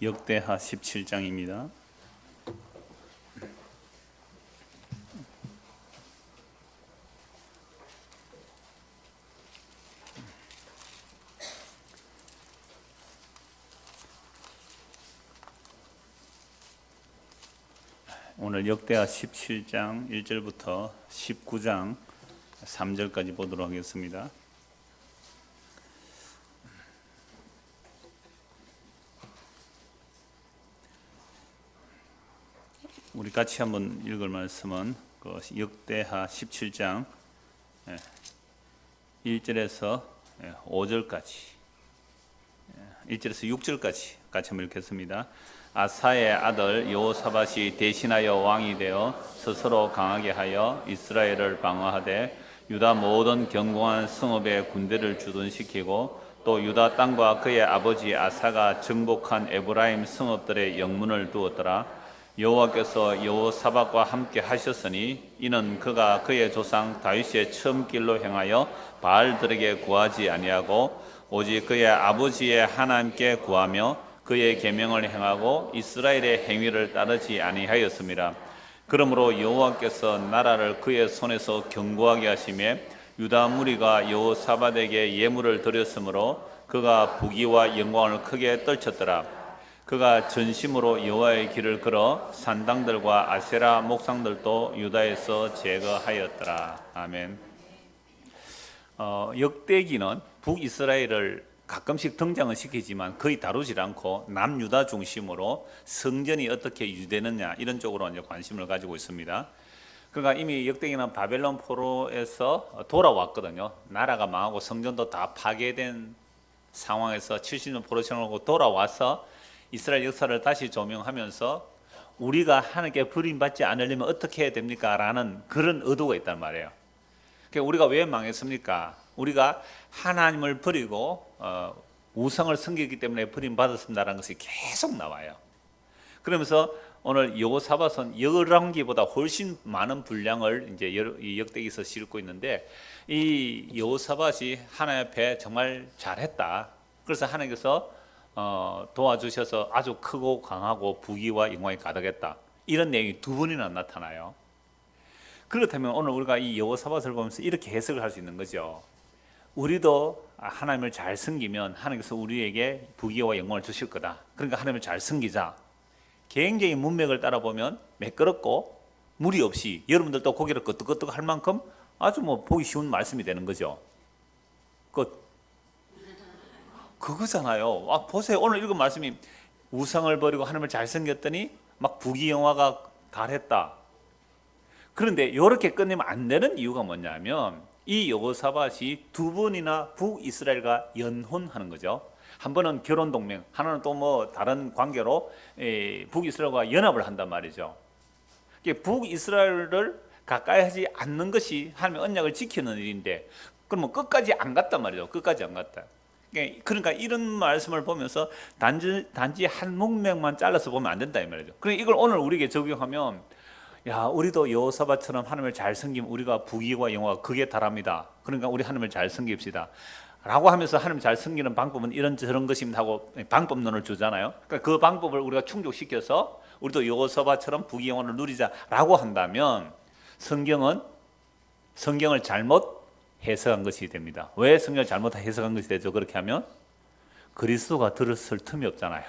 역대하 17장입니다. 오늘 역대하 17장 1절부터 19장 3절까지 보도록 하겠습니다. 우리 같이 한번 읽을 말씀은 역대하 17장 1절에서 5절까지, 1절에서 6절까지 같이 한번 읽겠습니다. 아사의 아들 여호사밧이 대신하여 왕이 되어 스스로 강하게 하여 이스라엘을 방어하되 유다 모든 견고한 성읍에 군대를 주둔시키고 또 유다 땅과 그의 아버지 아사가 정복한 에브라임 성읍들의 영문을 두었더라. 여호와께서 여호사밧과 함께 하셨으니 이는 그가 그의 조상 다윗의 처음 길로 행하여 바알들에게 구하지 아니하고 오직 그의 아버지의 하나님께 구하며 그의 계명을 행하고 이스라엘의 행위를 따르지 아니하였습니다. 그러므로 여호와께서 나라를 그의 손에서 견고하게 하시며 유다 무리가 여호사밧에게 예물을 드렸으므로 그가 부귀와 영광을 크게 떨쳤더라. 그가 전심으로 여호와의 길을 걸어 산당들과 아세라 목상들도 유다에서 제거하였더라. 아멘. 역대기는 북이스라엘을 가끔씩 등장을 시키지만 거의 다루질 않고 남유다 중심으로 성전이 어떻게 유지되느냐 이런 쪽으로 이제 관심을 가지고 있습니다. 그러니까 이미 역대기는 바벨론 포로에서 돌아왔거든요. 나라가 망하고 성전도 다 파괴된 상황에서 70년 포로 생활하고 돌아와서 이스라엘 역사를 다시 조명하면서 우리가 하나님께 버림받지 않으려면 어떻게 해야 됩니까? 라는 그런 의도가 있단 말이에요. 그러니까 우리가 왜 망했습니까? 우리가 하나님을 버리고 우상을 섬기기 때문에 버림받았습니다라는 것이 계속 나와요. 그러면서 오늘 여호사밧은 열왕기보다 훨씬 많은 분량을 이제 역대기에서 싣고 있는데 이 여호사밧이 하나님 앞에 정말 잘했다. 그래서 하나님께서 도와주셔서 아주 크고 강하고 부귀와 영광이 가득했다. 이런 내용이 두 번이나 나타나요. 그렇다면 오늘 우리가 이 여호사밧을 보면서 이렇게 해석을 할 수 있는 거죠. 우리도 하나님을 잘 섬기면 하나님께서 우리에게 부귀와 영광을 주실 거다. 그러니까 하나님을 잘 섬기자. 굉장히 문맥을 따라보면 매끄럽고 무리 없이 여러분들도 고개를 끄덕끄덕 할 만큼 아주 보기 쉬운 말씀이 되는 거죠. 그거잖아요. 보세요. 오늘 읽은 말씀이 우상을 버리고 하나님을 잘 섬겼더니 막 부귀영화가 달했다. 그런데 이렇게 끝내면 안 되는 이유가 뭐냐면 이 여호사밧이 두 번이나 북이스라엘과 연혼하는 거죠. 한 번은 결혼 동맹, 하나는 또 다른 관계로 북이스라엘과 연합을 한단 말이죠. 북이스라엘을 가까이 하지 않는 것이 하나님의 언약을 지키는 일인데 그러면 끝까지 안 갔단 말이죠. 끝까지 안 갔다. 그러니까 이런 말씀을 보면서 단지 한 문맥만 잘라서 보면 안 된다 이 말이죠. 그러니까 이걸 오늘 우리에게 적용하면 우리도 여호사밧처럼 하나님을 잘 섬기면 우리가 부귀와 영화가 극에 달합니다. 그러니까 우리 하나님을 잘 섬깁시다 라고 하면서 하나님 잘 섬기는 방법은 이런저런 것입니다 하고 방법론을 주잖아요. 그러니까 그 방법을 우리가 충족시켜서 우리도 여호사밧처럼 부귀 영화를 누리자라고 한다면 성경을 잘못 해석한 것이 됩니다. 왜 성경을 잘못 해석한 것이 되죠? 그렇게 하면 그리스도가 들었을 틈이 없잖아요.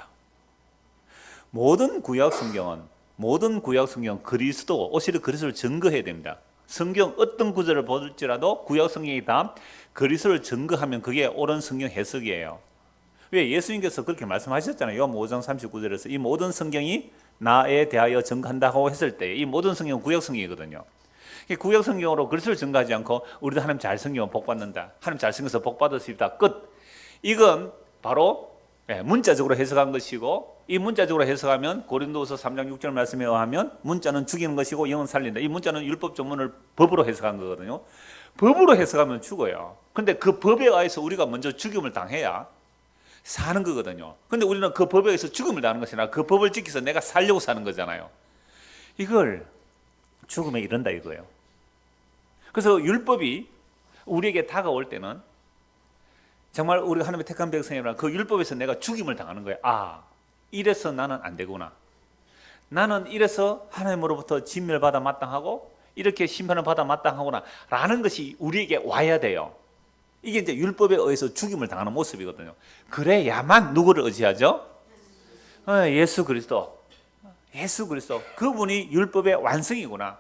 모든 구약 성경은 그리스도, 오시리 그리스도를 증거해야 됩니다. 성경 어떤 구절을 볼지라도 구약 성경이 다 그리스도를 증거하면 그게 옳은 성경 해석이에요. 왜? 예수님께서 그렇게 말씀하셨잖아요. 요한 5장 39절에서 이 모든 성경이 나에 대하여 증거한다고 했을 때 이 모든 성경은 구약 성경이거든요. 구약 성경으로 그리스도를 증거하지 않고 우리도 하나님 잘 섬기면 복 받는다. 하나님 잘 섬겨서 복 받았습니다. 끝. 이건 바로 문자적으로 해석한 것이고 이 문자적으로 해석하면 고린도후서 3장 6절 말씀에 의하면 문자는 죽이는 것이고 영은 살린다. 이 문자는 율법 전문을 법으로 해석한 거거든요. 법으로 해석하면 죽어요. 그런데 그 법에 의해서 우리가 먼저 죽임을 당해야 사는 거거든요. 그런데 우리는 그 법에 의해서 죽임을 당하는 것이 아니라 그 법을 지켜서 내가 살려고 사는 거잖아요. 이걸 죽음에 이른다 이거예요. 그래서 율법이 우리에게 다가올 때는 정말 우리가 하나님의 택한 백성이라 그 율법에서 내가 죽임을 당하는 거예요. 이래서 나는 안 되구나. 나는 이래서 하나님으로부터 진멸받아 마땅하고 이렇게 심판을 받아 마땅하구나 라는 것이 우리에게 와야 돼요. 이게 이제 율법에 의해서 죽임을 당하는 모습이거든요. 그래야만 누구를 의지하죠? 예수 그리스도. 예수 그리스도. 그분이 율법의 완성이구나.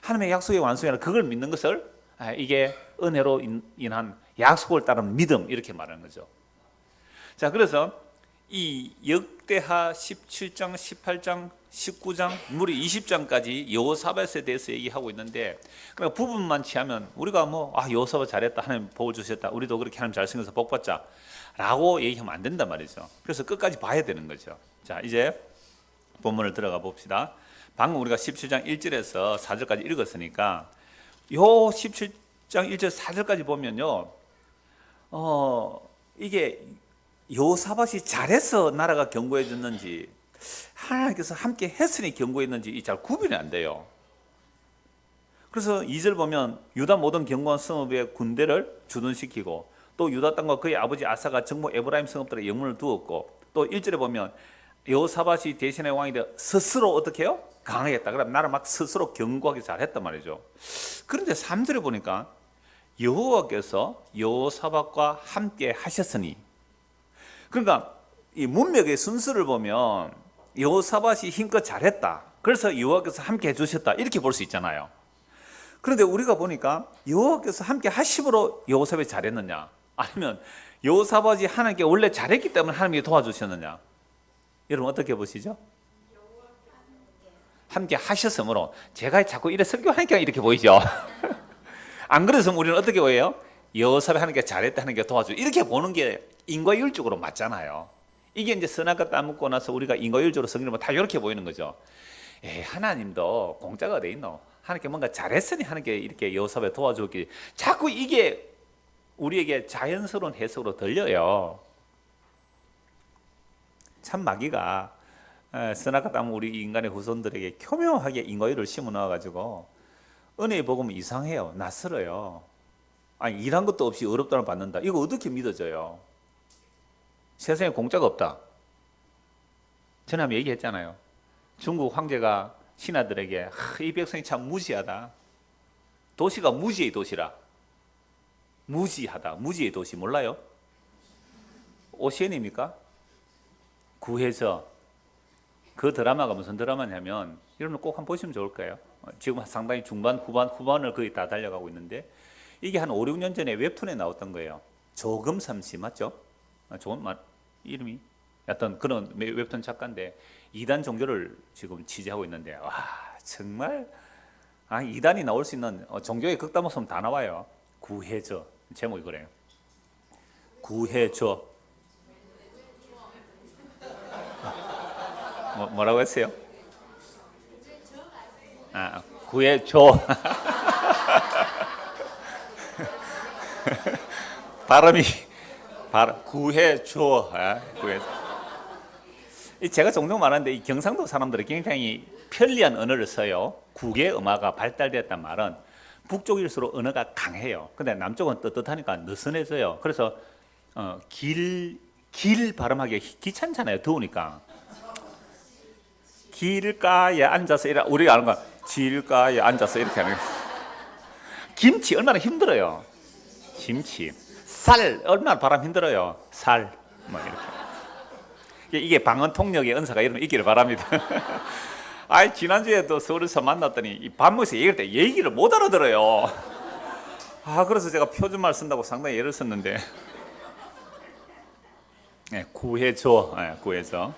하나님의 약속의 완성이 아니라 그걸 믿는 것을 이게 은혜로 인한 약속을 따른 믿음 이렇게 말하는 거죠. 자, 그래서 이 역대하 17장, 18장, 19장, 무리 20장까지 여호사밧에 대해서 얘기하고 있는데 그러니까 부분만 취하면 우리가 여호사밧 잘했다, 하나님 복을 주셨다, 우리도 그렇게 하나님 잘 생겨서 복 받자 라고 얘기하면 안 된단 말이죠. 그래서 끝까지 봐야 되는 거죠. 자, 이제 본문을 들어가 봅시다. 방금 우리가 17장 1절에서 4절까지 읽었으니까 요 17장 1절 4절까지 보면요, 이게 여호사밧이 잘해서 나라가 견고해졌는지 하나님께서 함께 했으니 견고했는지 잘 구분이 안 돼요. 그래서 2절 보면 유다 모든 견고한 성읍의 군대를 주둔시키고 또 유다 땅과 그의 아버지 아사가 정복 에브라임 성읍들의 영문을 두었고 또 1절에 보면 여호사밧이 대신의 왕이 되어 스스로 어떻게 해요? 강하겠다. 그럼 나를 막 스스로 견고하게 잘했단 말이죠. 그런데 3절에 보니까 여호와께서 여호사밧과 함께 하셨으니, 그러니까 이 문맥의 순서를 보면 여호사밧이 힘껏 잘했다, 그래서 여호와께서 함께 해주셨다 이렇게 볼 수 있잖아요. 그런데 우리가 보니까 여호와께서 함께 하심으로 여호사밧이 잘했느냐, 아니면 여호사밧이 하나님께 원래 잘했기 때문에 하나님이 도와주셨느냐, 여러분 어떻게 보시죠? 함께 하셨으므로. 제가 자꾸 이래 설교하니까 이렇게 보이죠. 안 그래서 우리는 어떻게 보여요? 여호사밧 하나님께 잘했다, 하나님께 도와주, 이렇게 보는 게 인과율적으로 맞잖아요. 이게 이제 선악과 따먹고 나서 우리가 인과율적으로 성경을 보면 다 이렇게 보이는 거죠. 하나님도 공짜가 어디 있노? 하나님께 뭔가 잘했으니 하나님께 이렇게 여호사밧 도와주기, 자꾸 이게 우리에게 자연스러운 해석으로 들려요. 참 마귀가 선악과 따먹은 우리 인간의 후손들에게 교묘하게 인과율을 심어 넣어가지고 은혜의 복음은 이상해요. 낯설어요. 아니, 일한 것도 없이 어렵다는 받는다, 이거 어떻게 믿어져요? 세상에 공짜가 없다. 전에 한번 얘기했잖아요. 중국 황제가 신하들에게 이 백성이 참 무지하다, 도시가 무지의 도시라. 무지하다, 무지의 도시 몰라요? 오시엔입니까? 구해저. 그 드라마가 무슨 드라마냐면 여러분 꼭 한번 보시면 좋을 거예요. 지금 상당히 중반, 후반을 거의 다 달려가고 있는데 이게 한 5, 6년 전에 웹툰에 나왔던 거예요. 조금삼 씨 맞죠? 좋은 이름이 어떤 그런 웹툰 작가인데 이단 종교를 지금 취재하고 있는데, 와 정말 이단이 나올 수 있는 종교의 극단모습 다 나와요. 구해줘. 제목이 그래요. 구해줘. 뭐라고 했어요? 구해줘. 발음이 구해줘. 구해줘. 제가 종종 말하는데 이 경상도 사람들이 굉장히 편리한 언어를 써요. 국의 음화가 발달됐단 말은 북쪽일수록 언어가 강해요. 근데 남쪽은 떳떳하니까 느슨해져요. 그래서 길 발음하기 귀찮잖아요. 더우니까. 길가에 앉아서 이래, 우리가 아는 거 길가에 앉아서 이렇게 하는 거예요. 김치 얼마나 힘들어요. 김치. 살 얼마나 바람 힘들어요. 살 이렇게. 이게 방언 통역의 은사가 이러면 있기를 바랍니다. 지난주에도 서울에서 만났더니 밥 먹어서 얘기할 때 얘기를 못 알아들어요. 그래서 제가 표준말 쓴다고 상당히 애를 썼는데. 구해줘. 구해줘.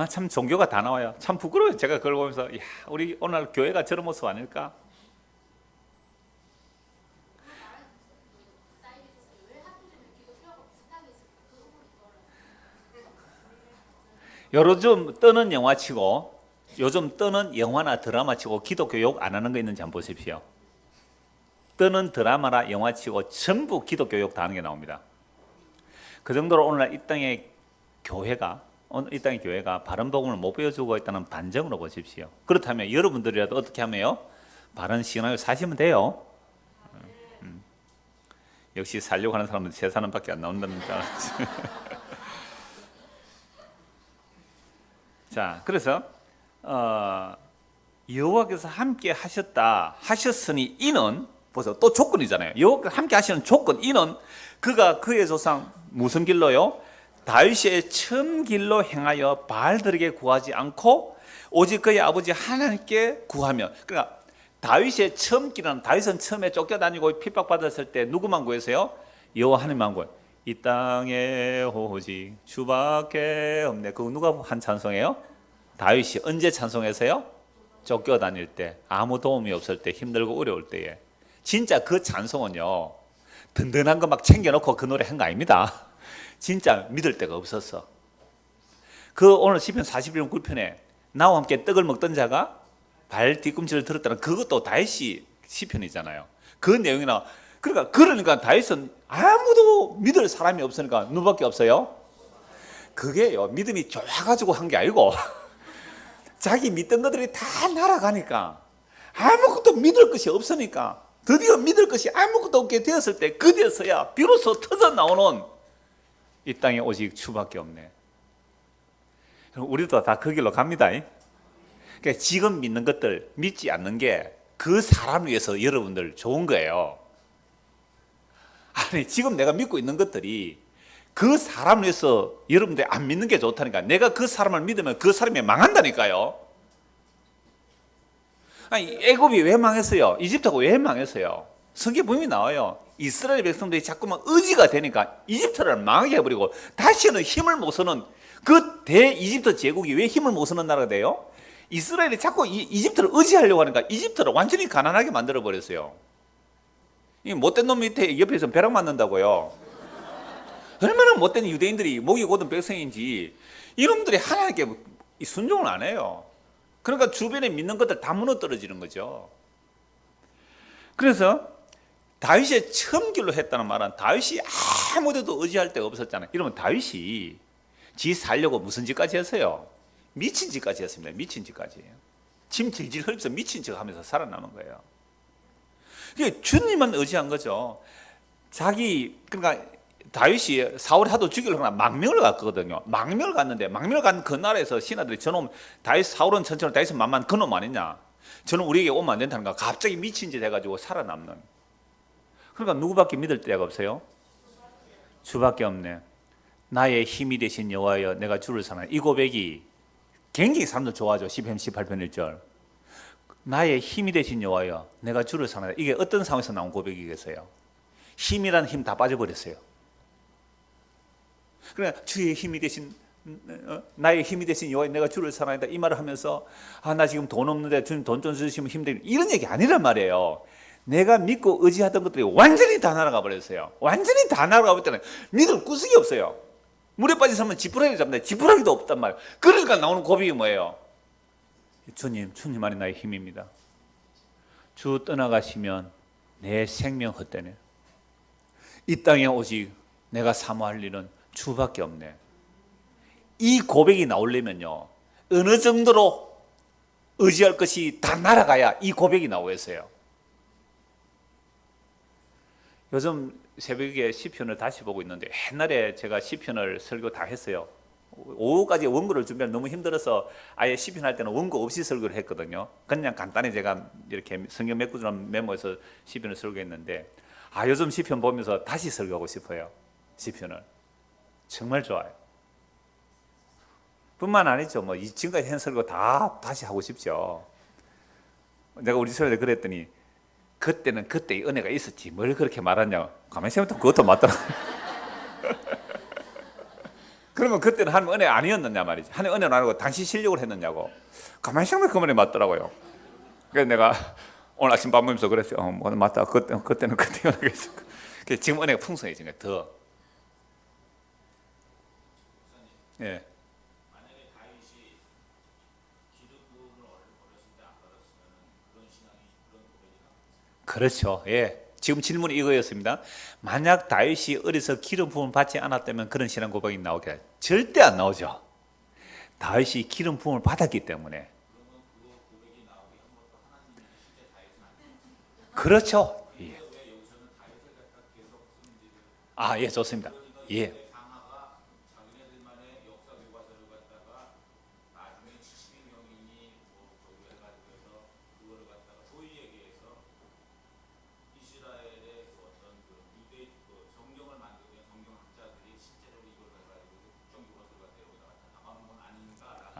참 종교가 다 나와요. 참 부끄러워요. 제가 그걸 보면서 우리 오늘 교회가 저런 모습 아닐까? 요즘 뜨는 영화치고, 요즘 뜨는 영화나 드라마치고 기독교 욕 안 하는 거 있는지 한번 보십시오. 뜨는 드라마나 영화치고 전부 기독교 욕 다 하는 게 나옵니다. 그 정도로 오늘날 이 땅의 교회가 바른 복음을 못 보여주고 있다는 반증으로 보십시오. 그렇다면 여러분들이라도 어떻게 하면요? 바른 신앙을 사시면 돼요. 역시 살려고 하는 사람은 세 사람밖에 안 나온다는 줄 알았지. 자, 그래서 여호와께서 함께 하셨으니 이는 보세요. 또 조건이잖아요. 여호와께서 함께 하시는 조건 이는 그가 그의 조상 무슨 길로요? 다윗의 처음 길로 행하여 바알들에게 구하지 않고 오직 그의 아버지 하나님께 구하며. 그러니까 다윗의 처음 길은 다윗은 처음에 쫓겨다니고 핍박받았을 때 누구만 구했어요? 여호와 하나님만 구해요. 이 땅에 오직 주밖에 없네. 그거 누가 한 찬송이에요? 다윗이. 언제 찬송했어요? 쫓겨다닐 때, 아무 도움이 없을 때, 힘들고 어려울 때에. 진짜 그 찬송은요, 든든한 거 막 챙겨놓고 그 노래 한 거 아닙니다. 진짜 믿을 데가 없었어. 그 오늘 시편 41편 9편에 나와 함께 떡을 먹던 자가 발 뒤꿈치를 들었다는 그것도 다윗이 시편이잖아요. 그 내용이나 그러니까 다윗은 아무도 믿을 사람이 없으니까 누구밖에 없어요? 그게요, 믿음이 좋아가지고 한 게 아니고 자기 믿던 것들이 다 날아가니까 아무것도 믿을 것이 없으니까 드디어 믿을 것이 아무것도 없게 되었을 때 그때서야 비로소 터져 나오는 이 땅에 오직 주밖에 없네. 우리도 다 그 길로 갑니다. 그러니까 지금 믿는 것들 믿지 않는 게 그 사람 위해서 여러분들 좋은 거예요. 아니 지금 내가 믿고 있는 것들이 그 사람을 위해서 여러분들이 안 믿는 게 좋다니까. 내가 그 사람을 믿으면 그 사람이 망한다니까요. 아니 애굽이 왜 망했어요? 이집트가 왜 망했어요? 성경 분명히 나와요. 이스라엘 백성들이 자꾸만 의지가 되니까 이집트를 망하게 해버리고 다시는 힘을 못 쓰는 그 대이집트 제국이 왜 힘을 못 쓰는 나라가 돼요? 이스라엘이 자꾸 이집트를 의지하려고 하니까 이집트를 완전히 가난하게 만들어버렸어요. 이 못된 놈 밑에 옆에서 벼락 맞는다고요. 얼마나 못된 유대인들이 목이 곧은 백성인지 이놈들이 하나님께 순종을 안 해요. 그러니까 주변에 믿는 것들 다 무너뜨려지는 거죠. 그래서 다윗의 처음 길로 했다는 말은 다윗이 아무데도 의지할 데가 없었잖아요. 이러면 다윗이 지 살려고 무슨 짓까지 했어요? 미친 짓까지 했습니다. 미친 짓까지. 침 질질 흘리면서 미친 척 하면서 살아남은 거예요. 그게 주님만 의지한 거죠. 그러니까 다윗이 사울이 하도 죽이려고 망명을 갔거든요. 망명을 갔는데 망명을 간 그 나라에서 신하들이 저놈 다윗 사울은 천천히 다윗은 만만 그놈 아니냐. 저는 우리에게 오면 안 된다는 거. 갑자기 미친 짓 해가지고 살아남는. 그러니까 누구밖에 믿을 데가 없어요? 주밖에 없네. 나의 힘이 되신 여호와여 내가 주를 사랑해. 이 고백이 굉장히 사람들 좋아하죠. 시편 18편 1절. 나의 힘이 되신 여호와여 내가 주를 사랑해. 이게 어떤 상황에서 나온 고백이겠어요? 힘이라는 힘 다 빠져버렸어요. 그러니까 주의 힘이 되신 나의 힘이 되신 여호와여 내가 주를 사랑한다 이 말을 하면서 나 지금 돈 없는데 주님 돈 좀 주시면 힘들다 이런 얘기 아니란 말이에요. 내가 믿고 의지하던 것들이 완전히 다 날아가 버렸어요. 완전히 다 날아가 버렸잖아요. 믿을 구석이 없어요. 물에 빠져 살면 지푸라기 잡는데 지푸라기도 없단 말이에요. 그러니까 나오는 고백이 뭐예요? 주님만이 나의 힘입니다. 주 떠나가시면 내 생명 헛되네. 이 땅에 오직 내가 사모할 일은 주밖에 없네. 이 고백이 나오려면요 어느 정도로 의지할 것이 다 날아가야 이 고백이 나오겠어요. 요즘 새벽에 시편을 다시 보고 있는데 옛날에 제가 시편을 설교 다 했어요. 오후까지 원고를 준비하면 너무 힘들어서 아예 시편 할 때는 원고 없이 설교를 했거든요. 그냥 간단히 제가 이렇게 성경 몇 구절 메모해서 시편을 설교했는데 요즘 시편 보면서 다시 설교하고 싶어요. 시편을 정말 좋아요. 뿐만 아니죠. 지금까지 한 설교 다 다시 하고 싶죠. 내가 우리 설교에 그랬더니 그때는 그때의 은혜가 있었지 뭘 그렇게 말하냐고. 가만히 생각해보면 그것도 맞더라고요. 그러면 그때는 하나님 은혜 아니었느냐 말이지. 하나님 은혜는 아니고 당신 실력을 했느냐고. 가만히 생각해보면 그 말이 맞더라고요. 그래서 내가 오늘 아침 밥 먹으면서 그랬어요. 맞다. 그때는 그때 은혜가 있었고. 지금 은혜가 풍성해진 거예요. 더. 예. 그렇죠. 예. 지금 질문이 이거였습니다. 만약 다윗이 어려서 기름 부음을 받지 않았다면 그런 신앙 고백이 나오게 절대 안 나오죠. 다윗이 기름 부음을 받았기 때문에. 그렇죠. 예. 예, 좋습니다. 예.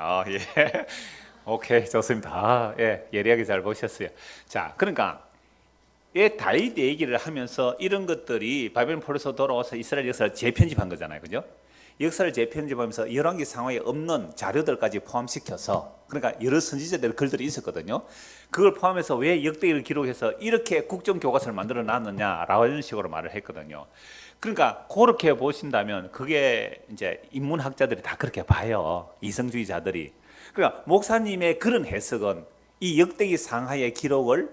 아, 예. 오케이, 좋습니다. 아, 예, 예리하게 잘 보셨어요. 자, 그러니까 이 다윗 얘기를 하면서 이런 것들이 바벨론 포로에서 돌아와서 이스라엘 역사를 재편집한 거잖아요, 그죠? 역사를 재편집하면서 열왕기 상하에 없는 자료들까지 포함시켜서, 그러니까 여러 선지자들의 글들이 있었거든요. 그걸 포함해서 왜 역대기를 기록해서 이렇게 국정교과서를 만들어 놨느냐라고 이런 식으로 말을 했거든요. 그러니까 그렇게 보신다면 그게 이제 인문학자들이 다 그렇게 봐요. 이성주의자들이. 그러니까 목사님의 그런 해석은 이 역대기 상하의 기록을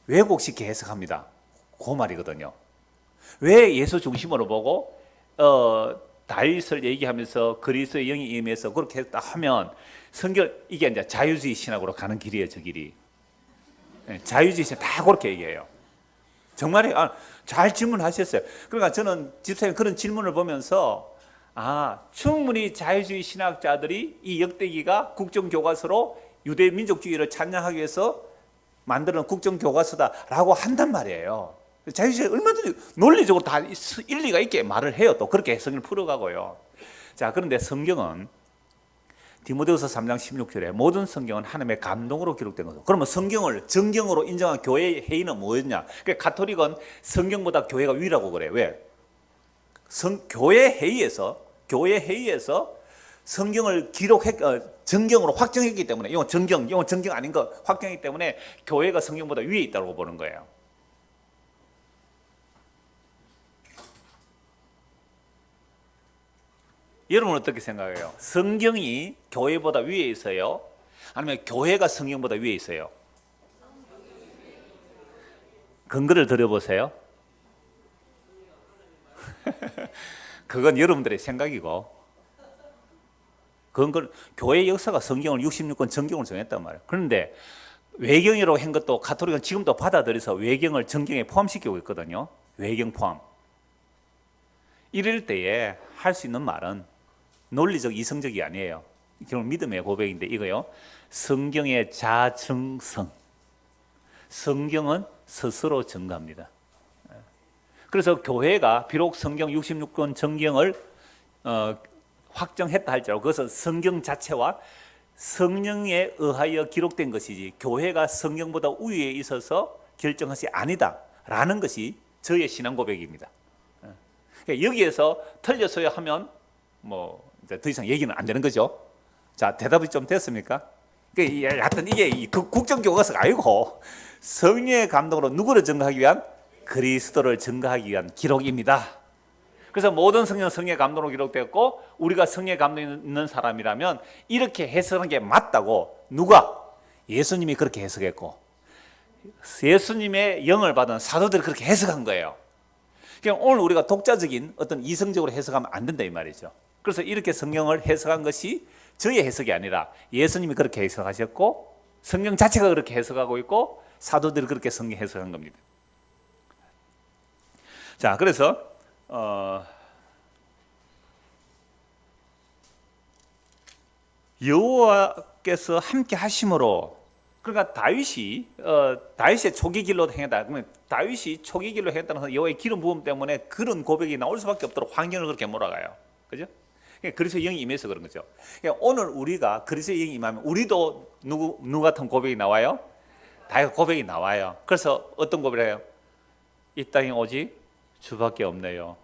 왜곡시켜 해석합니다. 그 말이거든요. 왜 예수 중심으로 보고 다윗을 얘기하면서 그리스도의 영이 임해서 그렇게 했다 하면 성경 이게 이제 자유주의 신학으로 가는 길이에요, 저 길이. 자유주의 신학 다 그렇게 얘기해요. 정말이에요. 잘 질문하셨어요. 그러니까 저는 집사님 그런 질문을 보면서 충분히 자유주의 신학자들이 이 역대기가 국정교과서로 유대 민족주의를 찬양하기 위해서 만드는 국정교과서다라고 한단 말이에요. 자유주의 얼마든지 논리적으로 다 일리가 있게 말을 해요. 또 그렇게 해석을 풀어가고요. 자, 그런데 성경은 디모데후서 3장 16절에 모든 성경은 하나님의 감동으로 기록된 거죠. 그러면 성경을 정경으로 인정한 교회의 회의는 뭐였냐? 그러니까 가톨릭은 성경보다 교회가 위라고 그래요. 왜? 교회 회의에서 성경을 정경으로 확정했기 때문에 이건 정경 아닌 거 확정했기 때문에 교회가 성경보다 위에 있다고 보는 거예요. 여러분은 어떻게 생각해요? 성경이 교회보다 위에 있어요? 아니면 교회가 성경보다 위에 있어요? 근거를 들어보세요. 그건 여러분들의 생각이고, 그건 교회 역사가 성경을 66권 정경을 정했단 말이에요. 그런데 외경이라고 한 것도 가톨릭은 지금도 받아들여서 외경을 정경에 포함시키고 있거든요. 외경 포함. 이럴 때에 할 수 있는 말은 논리적 이성적이 아니에요. 결국 믿음의 고백인데 이거요. 성경의 자증성. 성경은 스스로 증거합니다. 그래서 교회가 비록 성경 66권 정경을 확정했다 할지라도 그것은 성경 자체와 성령에 의하여 기록된 것이지 교회가 성경보다 우위에 있어서 결정한 것이 아니다라는 것이 저의 신앙 고백입니다. 그러니까 여기에서 틀렸어야 하면 뭐 이제 더 이상 얘기는 안 되는 거죠. 자, 대답이 좀 됐습니까? 하여튼 이게 국정교과서가 아니고 성령의 감동으로 누구를 증거하기 위한? 그리스도를 증거하기 위한 기록입니다. 그래서 모든 성경은 성령의 감동으로 기록되었고 우리가 성령의 감동이 있는 사람이라면 이렇게 해석하는 게 맞다고 누가? 예수님이 그렇게 해석했고 예수님의 영을 받은 사도들이 그렇게 해석한 거예요. 그냥 오늘 우리가 독자적인 어떤 이성적으로 해석하면 안 된다 이 말이죠. 그래서 이렇게 성경을 해석한 것이 저의 해석이 아니라 예수님이 그렇게 해석하셨고 성경 자체가 그렇게 해석하고 있고 사도들이 그렇게 성경 해석한 겁니다. 자, 그래서 여호와께서 함께 하심으로 그러니까 다윗의 초기 길로 행했다. 그러면 다윗이 초기 길로 행했다는 것은 여호와의 기름 부음 때문에 그런 고백이 나올 수밖에 없도록 환경을 그렇게 몰아가요. 그죠? 그리스도의 영이 임해서 그런 거죠. 오늘 우리가 그리스도의 영이 임하면 우리도 누구 같은 고백이 나와요? 다윗 고백이 나와요. 그래서 어떤 고백을 해요? 이 땅에 오직 주밖에 없네요.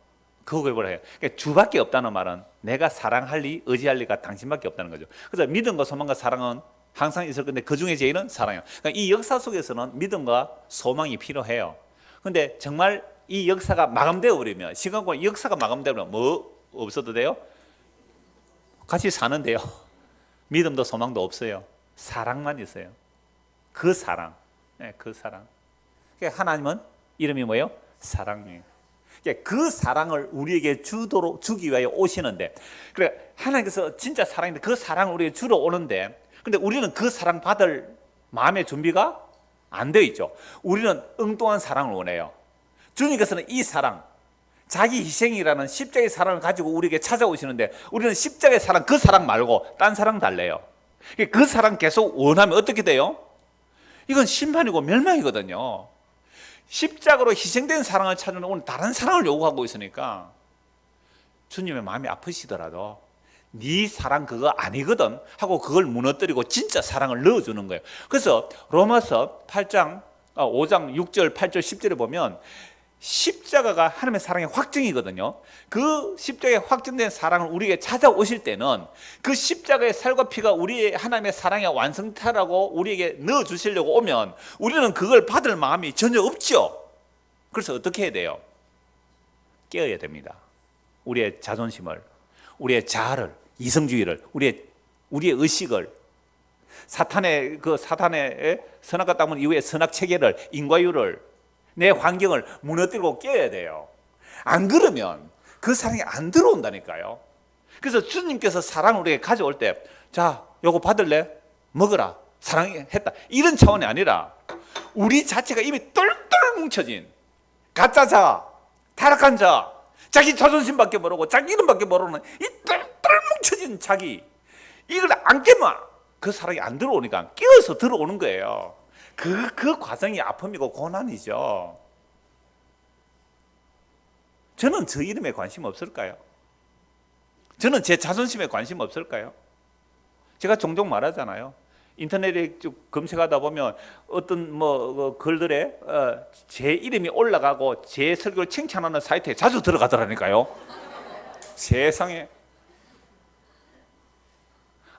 그 고백을 해요. 주밖에 없다는 말은 내가 사랑할 리, 의지할 리가 당신밖에 없다는 거죠. 그래서 믿음과 소망과 사랑은 항상 있을 건데 그 중에 제일은 사랑이에요. 그러니까 이 역사 속에서는 믿음과 소망이 필요해요. 그런데 정말 이 역사가 마감되어 버리면 시간과 역사가 마감되어 버리면 뭐 없어도 돼요? 같이 사는데요. 믿음도 소망도 없어요. 사랑만 있어요. 그 사랑. 네, 그 사랑. 그러니까 하나님은 이름이 뭐예요? 사랑이에요. 그 사랑을 우리에게 주기 위하여 오시는데, 그래 하나님께서 진짜 사랑인데 그 사랑을 우리에게 주러 오는데, 근데 우리는 그 사랑 받을 마음의 준비가 안 되어 있죠. 우리는 엉뚱한 사랑을 원해요. 주님께서는 이 사랑, 자기 희생이라는 십자가의 사랑을 가지고 우리에게 찾아오시는데 우리는 십자가의 사랑, 그 사랑 말고 딴 사랑 달래요. 그 사랑 계속 원하면 어떻게 돼요? 이건 심판이고 멸망이거든요. 십자가로 희생된 사랑을 찾는 오늘 다른 사랑을 요구하고 있으니까 주님의 마음이 아프시더라도 네 사랑 그거 아니거든 하고 그걸 무너뜨리고 진짜 사랑을 넣어주는 거예요. 그래서 로마서 8장 5장 6절 8절 10절에 보면 십자가가 하나님의 사랑의 확증이거든요. 그 십자가의 확증된 사랑을 우리에게 찾아오실 때는 그 십자가의 살과 피가 우리의 하나님의 사랑의 완성타라고 우리에게 넣어주시려고 오면 우리는 그걸 받을 마음이 전혀 없죠. 그래서 어떻게 해야 돼요? 깨어야 됩니다. 우리의 자존심을, 우리의 자아를, 이성주의를, 우리의 의식을, 사탄의 선악과 땅 이후의 선악 체계를, 인과율을, 내 환경을 무너뜨리고 깨야 돼요. 안 그러면 그 사랑이 안 들어온다니까요. 그래서 주님께서 사랑을 우리에게 가져올 때, 자, 요거 받을래? 먹어라. 사랑했다. 이런 차원이 아니라 우리 자체가 이미 똘똘 뭉쳐진 가짜 자, 타락한 자, 자기 자존심밖에 모르고 자기 이름밖에 모르는 이 똘똘 뭉쳐진 자기, 이걸 안 깨면 그 사랑이 안 들어오니까 깨어서 들어오는 거예요. 그 과정이 아픔이고 고난이죠. 저는 저 이름에 관심 없을까요? 저는 제 자존심에 관심 없을까요? 제가 종종 말하잖아요. 인터넷에 쭉 검색하다 보면 어떤 글들에 제 이름이 올라가고 제 설교를 칭찬하는 사이트에 자주 들어가더라니까요. 세상에.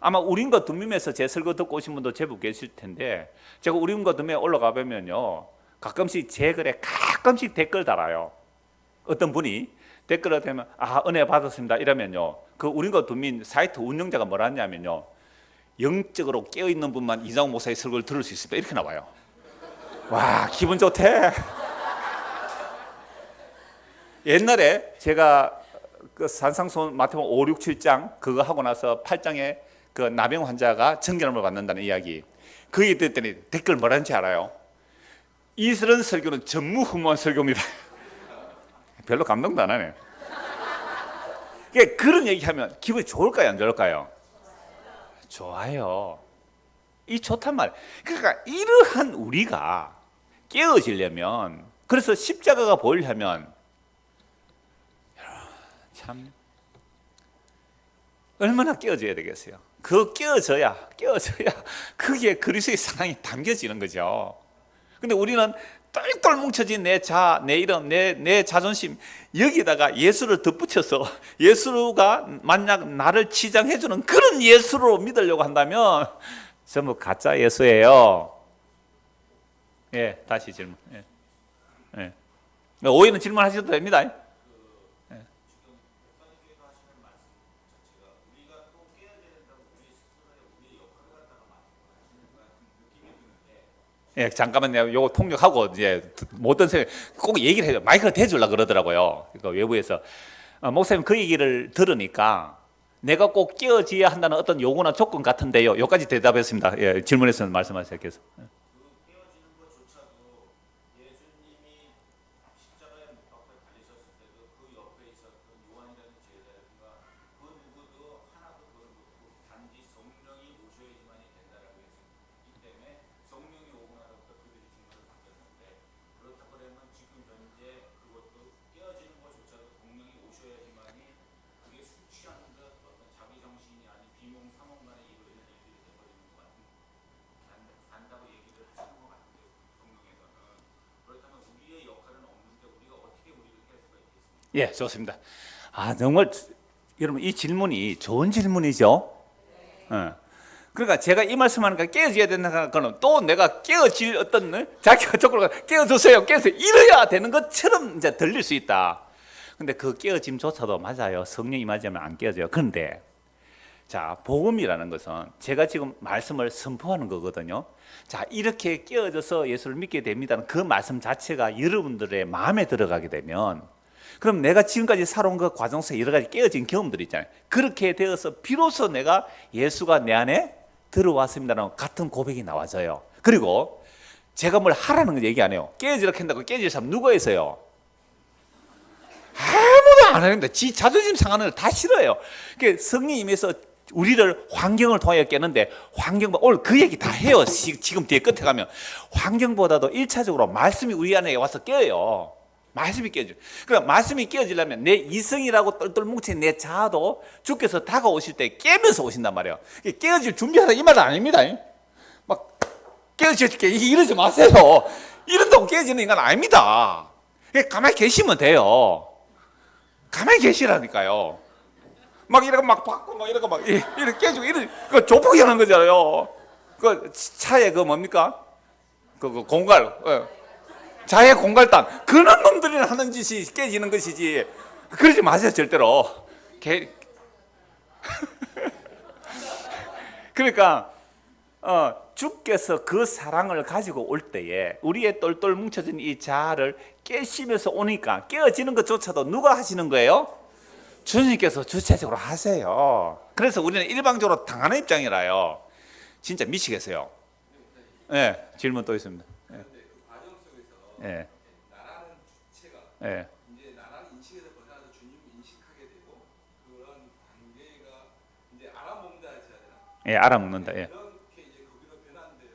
아마 우림과 둠밈에서 제 설교 듣고 오신 분도 제법 계실 텐데, 제가 우림과 둠밈에 올라가 보면요, 가끔씩 제 글에 가끔씩 댓글 달아요. 어떤 분이 댓글을 대면 은혜 받았습니다 이러면요, 그 우림과 둠밈 사이트 운영자가 뭐라 하냐면요, 영적으로 깨어있는 분만 이장호 목사의 설교를 들을 수 있습니다 이렇게 나와요. 와, 기분 좋대. 옛날에 제가 그 산상수훈 마태복음 5, 6, 7장 그거 하고 나서 8장에 그 나병 환자가 정결함을 받는다는 이야기, 그 얘기 듣더니 댓글 뭐라는지 알아요? 이런 설교는 전무후무한 설교입니다. 별로 감동도 안 하네. 그런 얘기하면 기분이 좋을까요, 안 좋을까요? 좋아요. 이 좋단 말. 그러니까 이러한 우리가 깨어지려면, 그래서 십자가가 보이려면 참 얼마나 깨어져야 되겠어요. 그 깨어져야 그게 그리스도의 사랑이 담겨지는 거죠. 근데 우리는 똘똘 뭉쳐진 내 자아, 내 이름, 내 자존심, 여기다가 예수를 덧붙여서 예수가 만약 나를 치장해주는 그런 예수로 믿으려고 한다면 전부 가짜 예수예요. 예, 다시 질문. 예. 오해는 질문하셔도 됩니다. 예, 잠깐만 내가 요거 통역하고 이제 모든 생각 꼭 얘기를 해요. 마이크를 대주려고 그러더라고요. 그러니까 외부에서 목사님 그 얘기를 들으니까 내가 꼭 깨어져야 한다는 어떤 요구나 조건 같은데요. 여기까지 대답했습니다. 예, 질문에서는 말씀하세요. 계속. 예, 좋습니다. 정말 여러분 이 질문이 좋은 질문이죠. 그러니까 제가 이 말씀하니까 깨어져야 된다는 거는 또 내가 깨어질 어떤 자기가 적으로 깨어주세요, 깨어주세요 이래야 되는 것처럼 이제 들릴 수 있다. 근데 그 깨어짐조차도 맞아요. 성령이 임하지면 안 깨어져요. 그런데 자, 복음이라는 것은 제가 지금 말씀을 선포하는 거거든요. 자, 이렇게 깨어져서 예수를 믿게 됩니다는 그 말씀 자체가 여러분들의 마음에 들어가게 되면, 그럼 내가 지금까지 살아온 그 과정 속에 여러 가지 깨어진 경험들이 있잖아요. 그렇게 되어서 비로소 내가 예수가 내 안에 들어왔습니다라는 같은 고백이 나와져요. 그리고 제가 뭘 하라는 건 얘기 안 해요. 깨어지라고 한다고 깨어질 사람 누가 있어요? 아무도 안 하는데 지 자존심 상하는 걸 다 싫어해요. 그러니까 성령이 임해서 우리를 환경을 통하여 깨는데, 오늘 그 얘기 다 해요. 지금 뒤에 끝에 가면 환경보다도 1차적으로 말씀이 우리 안에 와서 깨어요. 말씀이 깨져. 그러니까 말씀이 깨어지려면 내 이성이라고 똘똘 뭉친 내 자아도 주께서 다가오실 때 깨면서 오신단 말이에요. 깨어질 준비하라 이 말은 아닙니다. 막 깨어질게 이러지 마세요. 이런다고 깨어지는 인간 아닙니다. 가만히 계시면 돼요. 가만히 계시라니까요. 막 이러고 막 받고 막 이러고 막 이렇게 깨지고 이런 그 조폭이 하는 거잖아요. 그 차에 그 뭡니까? 그 공갈. 자해 공갈단 그런 놈들이 하는 짓이 깨지는 것이지 그러지 마세요 절대로. 그러니까 주께서 그 사랑을 가지고 올 때에 우리의 똘똘 뭉쳐진 이 자아를 깨시면서 오니까 깨어지는 것조차도 누가 하시는 거예요? 주님께서 주체적으로 하세요. 그래서 우리는 일방적으로 당하는 입장이라요. 진짜 미치겠어요. 네, 질문 또 있습니다. 예. 나라는 주체가 예. 이제 나라는 인식에서 벗어나서 주님을 인식하게 되고 그런 관계가 이제 알아먹는다 해야 되나? 예, 알아먹는다. 예. 그렇게 이제 거기로 변하는데요.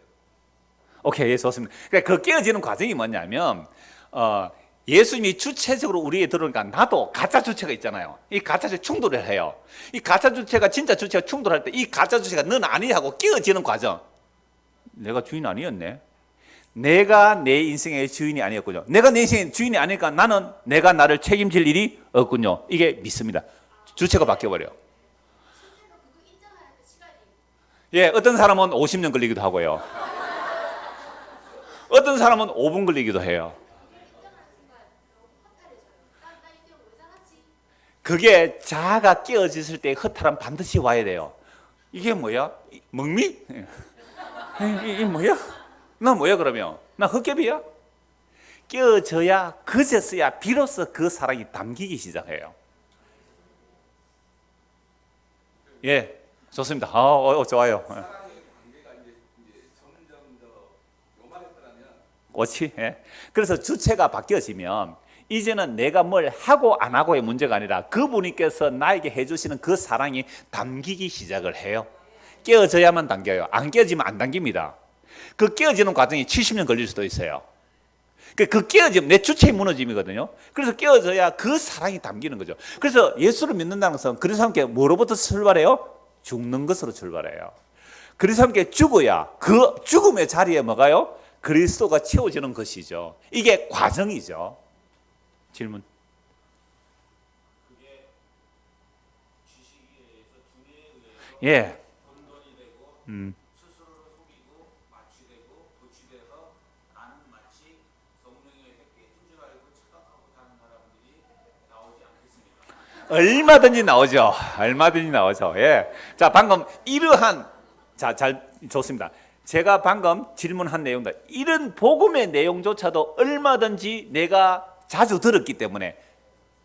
오케이, 예, 좋습니다. 그러니까 그 깨어지는 과정이 뭐냐면 예수님이 주체적으로 우리에 들어오니까 나도 가짜 주체가 있잖아요. 이 가짜 주체 충돌을 해요. 이 가짜 주체가 진짜 주체가 충돌할 때 이 가짜 주체가 넌 아니야 하고 깨어지는 과정. 내가 주인 아니었네. 내가 내 인생의 주인이 아니었군요. 내가 내 인생의 주인이 아니니까 나는 내가 나를 책임질 일이 없군요. 이게 믿습니다. 주체가 바뀌어버려요. 예, 어떤 사람은 50년 걸리기도 하고요. 어떤 사람은 5분 걸리기도 해요. 그게 자아가 깨어졌을 때 허탈함 반드시 와야 돼요. 이게 뭐야? 먹미? 이 뭐야? 나 뭐야 그러면? 나 헛개비야? 깨어져야 그제서야 비로소 그 사랑이 담기기 시작해요. 예, 좋습니다. 좋아요. 사랑의 관계가 이제 점점 더 요만했더라면 그렇지. 예. 그래서 주체가 바뀌어지면 이제는 내가 뭘 하고 안 하고의 문제가 아니라 그분께서 나에게 해주시는 그 사랑이 담기기 시작을 해요. 깨어져야만 당겨요. 안 깨어지면 안 당깁니다. 그 깨어지는 과정이 70년 걸릴 수도 있어요. 그 깨어지면 내 주체의 무너짐이거든요. 그래서 깨어져야 그 사랑이 담기는 거죠. 그래서 예수를 믿는다는 것은 그리스도와 함께 뭐로부터 출발해요? 죽는 것으로 출발해요. 그리스도와 함께 죽어야 그 죽음의 자리에 뭐가요? 그리스도가 채워지는 것이죠. 이게 과정이죠. 질문. 그게 지식에 의해서 두뇌에 의해서 예. 혼돈이 되고 스스로를 속이고 마취되고 도취돼서 나는 마치 성령의 햇빛인 줄 알고 착각하고 사는 사람들이 나오지 않겠습니까? 얼마든지 나오죠. 얼마든지 나오죠. 예. 자, 방금 이러한 잘 좋습니다. 제가 방금 질문한 내용들 이런 복음의 내용조차도 얼마든지 내가 자주 들었기 때문에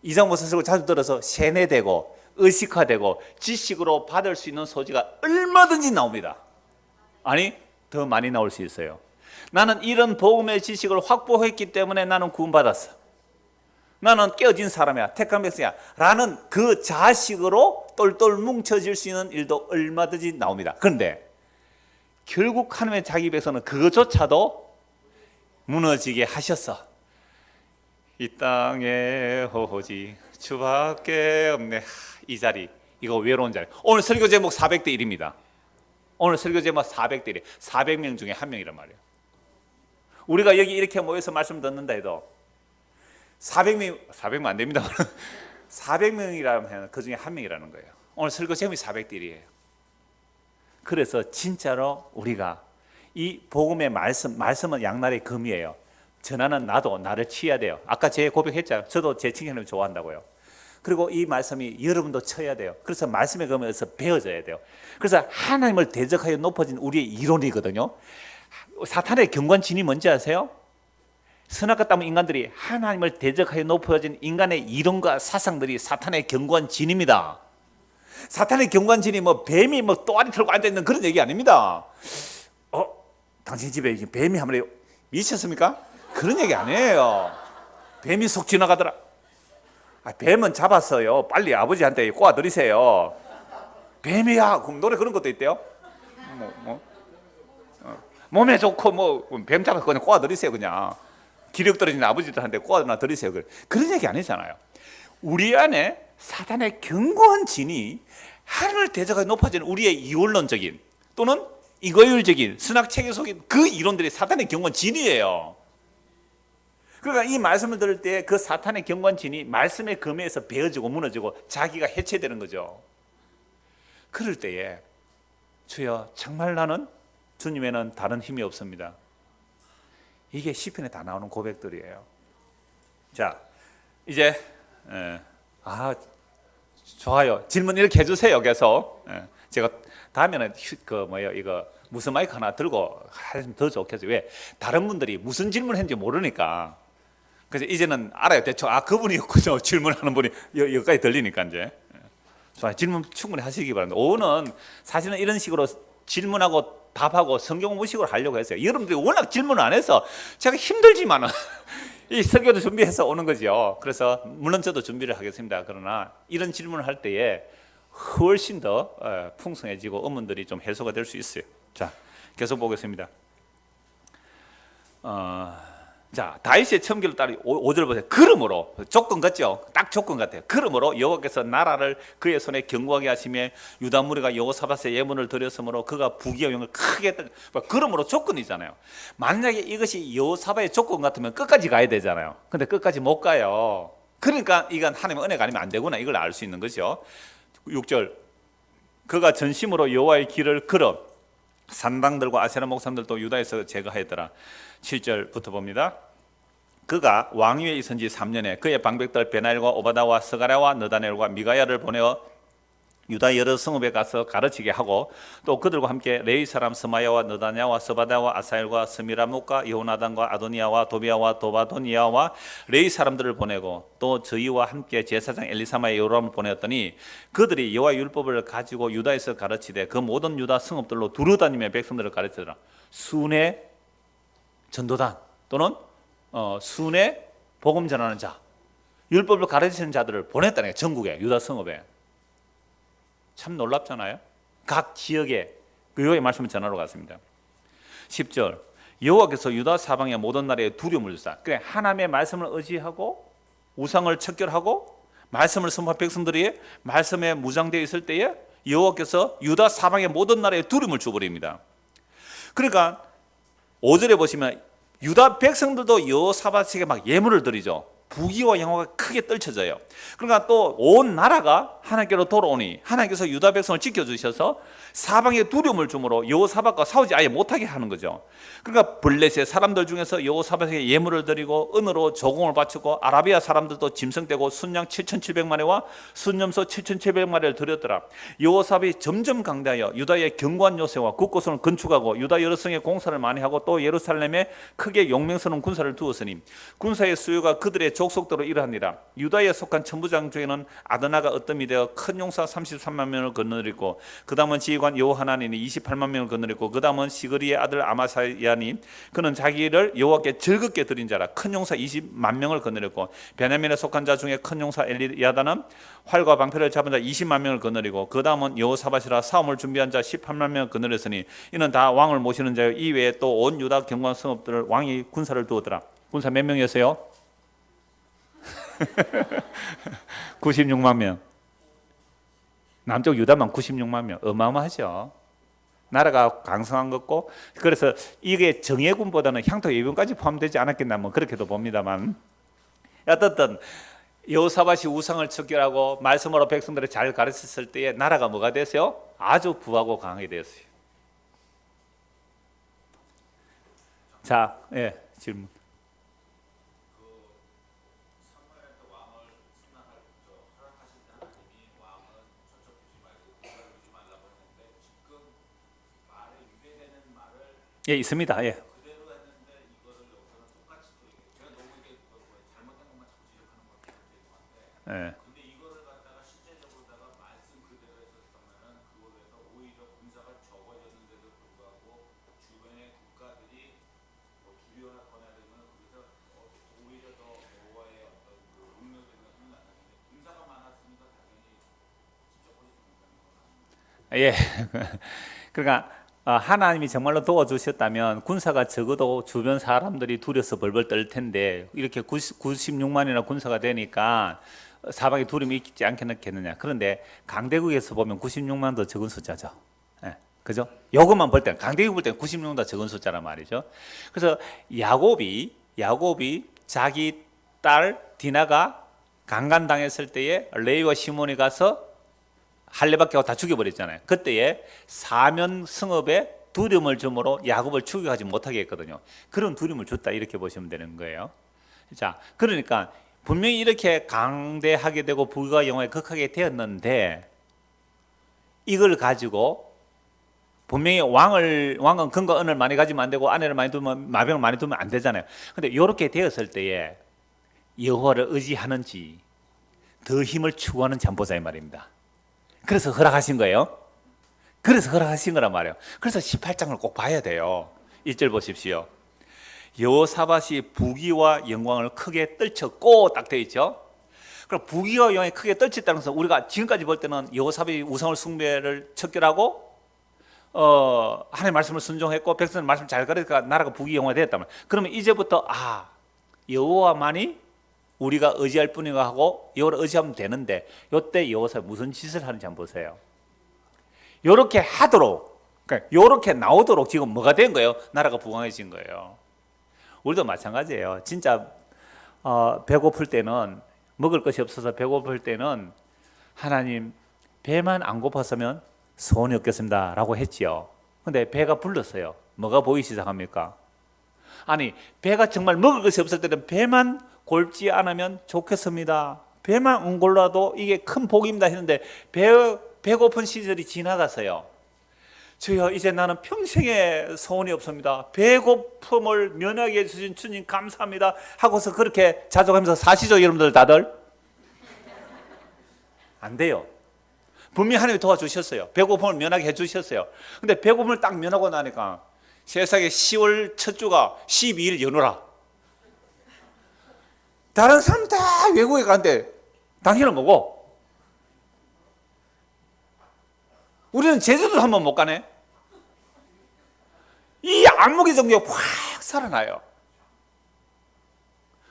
이상무 선생을 자주 들어서 세뇌되고 의식화되고 지식으로 받을 수 있는 소지가 얼마든지 나옵니다. 아니 더 많이 나올 수 있어요. 나는 이런 복음의 지식을 확보했기 때문에 나는 구원받았어. 나는 깨어진 사람이야. 택한 백성이야. 라는 그 자식으로 똘똘 뭉쳐질 수 있는 일도 얼마든지 나옵니다. 그런데 결국 하나님의 자기 백성은 그것조차도 무너지게 하셨어. 이 땅에 오직 주밖에 없네. 이 자리, 이거 외로운 자리. 오늘 설교 제목 400대 1입니다. 오늘 설교 제목 400대 1. 400명 중에 한 명이란 말이에요. 우리가 여기 이렇게 모여서 말씀 듣는다 해도 400명 안 됩니다. 400명이라면 그 중에 한 명이라는 거예요. 오늘 설교 제목이 400대 1이에요. 그래서 진짜로 우리가 이 복음의 말씀은 양날의 검이에요. 전하는 나도 나를 치야 돼요. 아까 제 고백했잖아요. 저도 제 친구님 좋아한다고요. 그리고 이 말씀이 여러분도 쳐야 돼요. 그래서 말씀의 검에서 배워져야 돼요. 그래서 하나님을 대적하여 높아진 우리의 이론이거든요. 사탄의 경관진이 뭔지 아세요? 선악과 따문 인간들이 하나님을 대적하여 높아진 인간의 이론과 사상들이 사탄의 경관진입니다. 사탄의 경관진이 뭐 뱀이 뭐 또아리 털고 앉아있는 그런 얘기 아닙니다. 당신 집에 뱀이 한 마리 미쳤습니까? 그런 얘기 아니에요. 뱀이 속 지나가더라. 뱀은 잡았어요. 빨리 아버지한테 꼬아드리세요. 뱀이야. 그럼 노래 그런 것도 있대요. 몸에 좋고 뭐 뱀 잡아서 그냥 꼬아드리세요. 그냥 기력 떨어진 아버지들한테 꼬아나 드리세요. 그런 얘기 아니잖아요. 우리 안에 사탄의 견고한 진이 하나님을 대적하게 높아지는 우리의 이원론적인 또는 이거율적인 신학 체계 속인 그 이론들이 사탄의 견고한 진이에요. 그러니까 이 말씀을 들을 때 그 사탄의 견고한 진이 말씀의 검에서 베어지고 무너지고 자기가 해체되는 거죠. 그럴 때에 주여 정말 나는 주님에는 다른 힘이 없습니다. 이게 시편에 다 나오는 고백들이에요. 자, 이제 좋아요. 질문 이렇게 해주세요. 계속. 제가 다음에는 이거 무슨 마이크 하나 들고 하면 더 좋겠어요. 왜? 다른 분들이 무슨 질문했는지 모르니까. 그래서 이제는 알아요. 대충 그분이었군요. 질문하는 분이 여기까지 들리니까 이제. 자, 질문 충분히 하시기 바랍니다. 오후는 사실은 이런 식으로 질문하고 답하고 성경 공부식으로 하려고 했어요. 여러분들이 워낙 질문을 안 해서 제가 힘들지만은 이 설교도 준비해서 오는 거죠. 그래서 물론 저도 준비를 하겠습니다. 그러나 이런 질문을 할 때에 훨씬 더 풍성해지고 의문들이 좀 해소가 될 수 있어요. 자, 계속 보겠습니다. 자, 다윗의 첨기를 따르 5절 보세요. 그러므로 조건 같죠? 딱 조건 같아요. 그러므로 여호와께서 나라를 그의 손에 견고하게 하시며 유다 무리가 여호사밧의 예문을 드렸으므로 그가 부귀의 영을 크게 그러므로 조건이잖아요. 만약에 이것이 여호사밧의 조건 같으면 끝까지 가야 되잖아요. 근데 끝까지 못 가요. 그러니까 이건 하나님의 은혜가 아니면 안 되구나 이걸 알 수 있는 거죠. 6절 그가 전심으로 여호와의 길을 걸어 산당들과 아세라 목산들도 유다에서 제거하였더라. 7절부터 봅니다. 그가 왕위에 있은 지 3년에 그의 방백들 베나엘과 오바다와 스가랴와 느다넬과 미가야를 보내어 유다 여러 성읍에 가서 가르치게 하고 또 그들과 함께 레위 사람 스마야와 느다냐와 스바다와 아사엘과 스미라목과 여호나단과 아도니아와 도비아와 도바도니아와 레위 사람들을 보내고 또 저희와 함께 제사장 엘리사마의 요람을 보내었더니 그들이 여호와 율법을 가지고 유다에서 가르치되 그 모든 유다 성읍들로 두루다니며 백성들을 가르치더라. 순회 전도단 또는 순회 복음 전하는 자, 율법을 가르치는 자들을 보냈다는 거예요. 전국에 유다 성읍에. 참 놀랍잖아요. 각 지역에 그 여호와의 말씀을 전하러 갔습니다. 10절 여호와께서 유다 사방의 모든 나라에 두려움을 주사. 그래 하나님의 말씀을 의지하고 우상을 척결하고 말씀을 선포한 백성들이 말씀에 무장되어 있을 때에 여호와께서 유다 사방의 모든 나라에 두려움을 줘버립니다. 그러니까 5절에 보시면 유다 백성들도 여호사밧에게 막 예물을 드리죠. 부귀와 영화가 크게 떨쳐져요. 그러니까 또 온 나라가 하나님께로 돌아오니 하나님께서 유다 백성을 지켜주셔서 사방에 두려움을 주므로 여호사밧과 싸우지 아예 못하게 하는 거죠. 그러니까 블레셋 사람들 중에서 여호사밧에게 예물을 드리고 은으로 조공을 바치고 아라비아 사람들도 짐승 떼고 순양 7,700마리와 순염소 7,700마리를 드렸더라. 여호사밧이 점점 강대하여 유다의 견고한 요새와 곳곳을 건축하고 유다 여러 성에 공사를 많이 하고 또 예루살렘에 크게 용맹스러운 군사를 두었으니 군사의 수요가 그들의 족속대로 이러하니라. 유다에 속한 천부장 중에는 아드나가 어뜸이 되어 큰 용사 33만 명을 건너리고 그 다음은 지휘관 여호하나니 28만 명을 건너리고 그 다음은 시그리의 아들 아마사야니 그는 자기를 여호와께 즐겁게 드린 자라. 큰 용사 20만 명을 건너렸고 베냐민에 속한 자 중에 큰 용사 엘리야다는 활과 방패를 잡은 자 20만 명을 건너리고 그 다음은 여호사밧이라 싸움을 준비한 자 18만 명을 건너렸으니 이는 다 왕을 모시는 자요 이 외에 또 온 유다 경관 성읍들을 왕이 군사를 두었더라. 군사 몇 명이었어요? 96만 명. 남쪽 유다만 96만 명. 어마어마하죠. 나라가 강성한 것고 그래서 이게 정예군보다는 향토 예군까지 포함되지 않았겠나 뭐 그렇게도 봅니다만 어떻든 여호사밧이 우상을 척결하고 말씀으로 백성들을 잘 가르쳤을 때에 나라가 뭐가 됐어요? 아주 부하고 강하게 되었어요. 자, 예, 질문. 예, 있습니다. 예. 예. 근데 이거를 갖다가 실제적으로다가 말씀 그대로 했었다면은 그걸로 해서 오히려 군사가 적어졌는데도 불구하고 주변의 국가들이 뭐 두려워하거나 되면 거기서 오히려 더 여호와의 어떤 그 운명적인 것을 나타내는데 군사가 많았으니까 당연히 직접 보지 못하는 건 아닙니다. 예. 그러니까 하나님이 정말로 도와주셨다면 군사가 적어도 주변 사람들이 두려서 벌벌 떨 텐데 이렇게 96만이나 군사가 되니까 사방에 두려움이 있지 않겠느냐. 그런데 강대국에서 보면 96만도 적은 숫자죠. 예, 그죠? 요것만 볼 때는 강대국 볼 때는 96만도 적은 숫자란 말이죠. 그래서 야곱이 자기 딸 디나가 강간당했을 때에 레위와 시몬이 가서 할례받게 하고 다 죽여버렸잖아요. 그때에 사면 승업에 두려움을 줌으로 야곱을 추격하지 못하게 했거든요. 그런 두려움을 줬다 이렇게 보시면 되는 거예요. 자, 그러니까 분명히 이렇게 강대하게 되고 부귀와 영화에 극하게 되었는데 이걸 가지고 분명히 왕은 금과 은을 많이 가지면 안 되고 아내를 많이 두면 마병을 많이 두면 안 되잖아요. 근데 이렇게 되었을 때에 여호와를 의지하는지 더 힘을 추구하는지 한번 보자 이 말입니다. 그래서 허락하신 거예요. 그래서 허락하신 거란 말이에요. 그래서 18장을 꼭 봐야 돼요. 1절 보십시오. 여호사밧이 부귀와 영광을 크게 떨쳤고 딱 되어 있죠. 그럼 부귀와 영광이 크게 떨쳤다는 것은 우리가 지금까지 볼 때는 여호사밧이 우상을 숭배를 척결하고 하나님의 말씀을 순종했고 백성의 말씀 잘 가르치니까 나라가 부귀 영화가 되었단 말이에요. 그러면 이제부터 여호와만이 우리가 의지할 뿐이고 하고 여호와를 의지하면 되는데 이때 여호사밧이 무슨 짓을 하는지 한번 보세요. 요렇게 하도록 그러니까 요렇게 나오도록 지금 뭐가 된 거예요? 나라가 부강해진 거예요. 우리도 마찬가지예요. 진짜 배고플 때는 먹을 것이 없어서 배고플 때는 하나님 배만 안 고팠으면 소원이 없겠습니다 라고 했지요. 근데 배가 불렀어요. 뭐가 보이기 시작합니까? 아니 배가 정말 먹을 것이 없을 때는 배만 골지 않으면 좋겠습니다. 배만 안 골라도 이게 큰 복입니다 했는데 배고픈 시절이 지나갔어요. 주여 이제 나는 평생에 소원이 없습니다. 배고픔을 면하게 해주신 주님 감사합니다 하고서 그렇게 자족하면서 사시죠 여러분들 다들? 안 돼요. 분명히 하나님이 도와주셨어요. 배고픔을 면하게 해주셨어요. 근데 배고픔을 딱 면하고 나니까 세상에 10월 첫 주가 12일 연휴라. 다른 사람 다 외국에 가는데 당신은 뭐고? 우리는 제주도 한번 못 가네. 이 안목의 정리가 확 살아나요.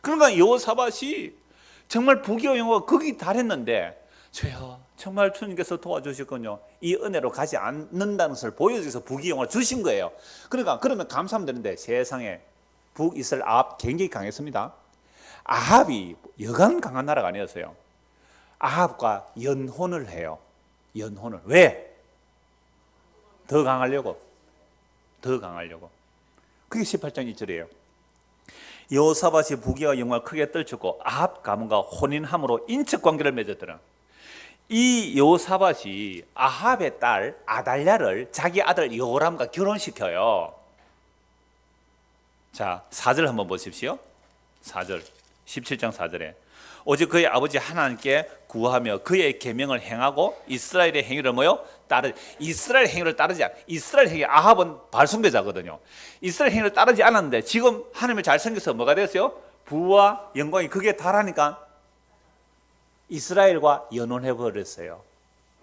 그러니까 여호사밧이 정말 부귀와 영화가 거기 달했는데 주여 정말 주님께서 도와주셨군요. 이 은혜로 가지 않는다는 것을 보여주셔서 부귀 영화를 주신 거예요. 그러니까 그러면 감사하면 되는데 세상에 북이스라엘 아합 굉장히 강했습니다. 아합이 여간 강한 나라가 아니었어요. 아합과 연혼을 해요. 연혼을. 왜? 더 강하려고. 그게 18장 1절이에요. 여호사밧이 부귀와 영광을 크게 떨쳤고 아합 가문과 혼인함으로 인척관계를 맺었더라. 이 여호사밧이 아합의 딸 아달랴를 자기 아들 여호람과 결혼시켜요. 자, 4절 한번 보십시오. 4절 17장 4절에 오직 그의 아버지 하나님께 구하며 그의 계명을 행하고 이스라엘의 행위를 이스라엘 행위를 따르지 않. 이스라엘 행위 아합은 발숭배자거든요. 이스라엘 행위를 따르지 않았는데 지금 하나님을 잘 섬겨서 뭐가 됐어요? 부와 영광이 그게 달하니까 이스라엘과 연혼해 버렸어요.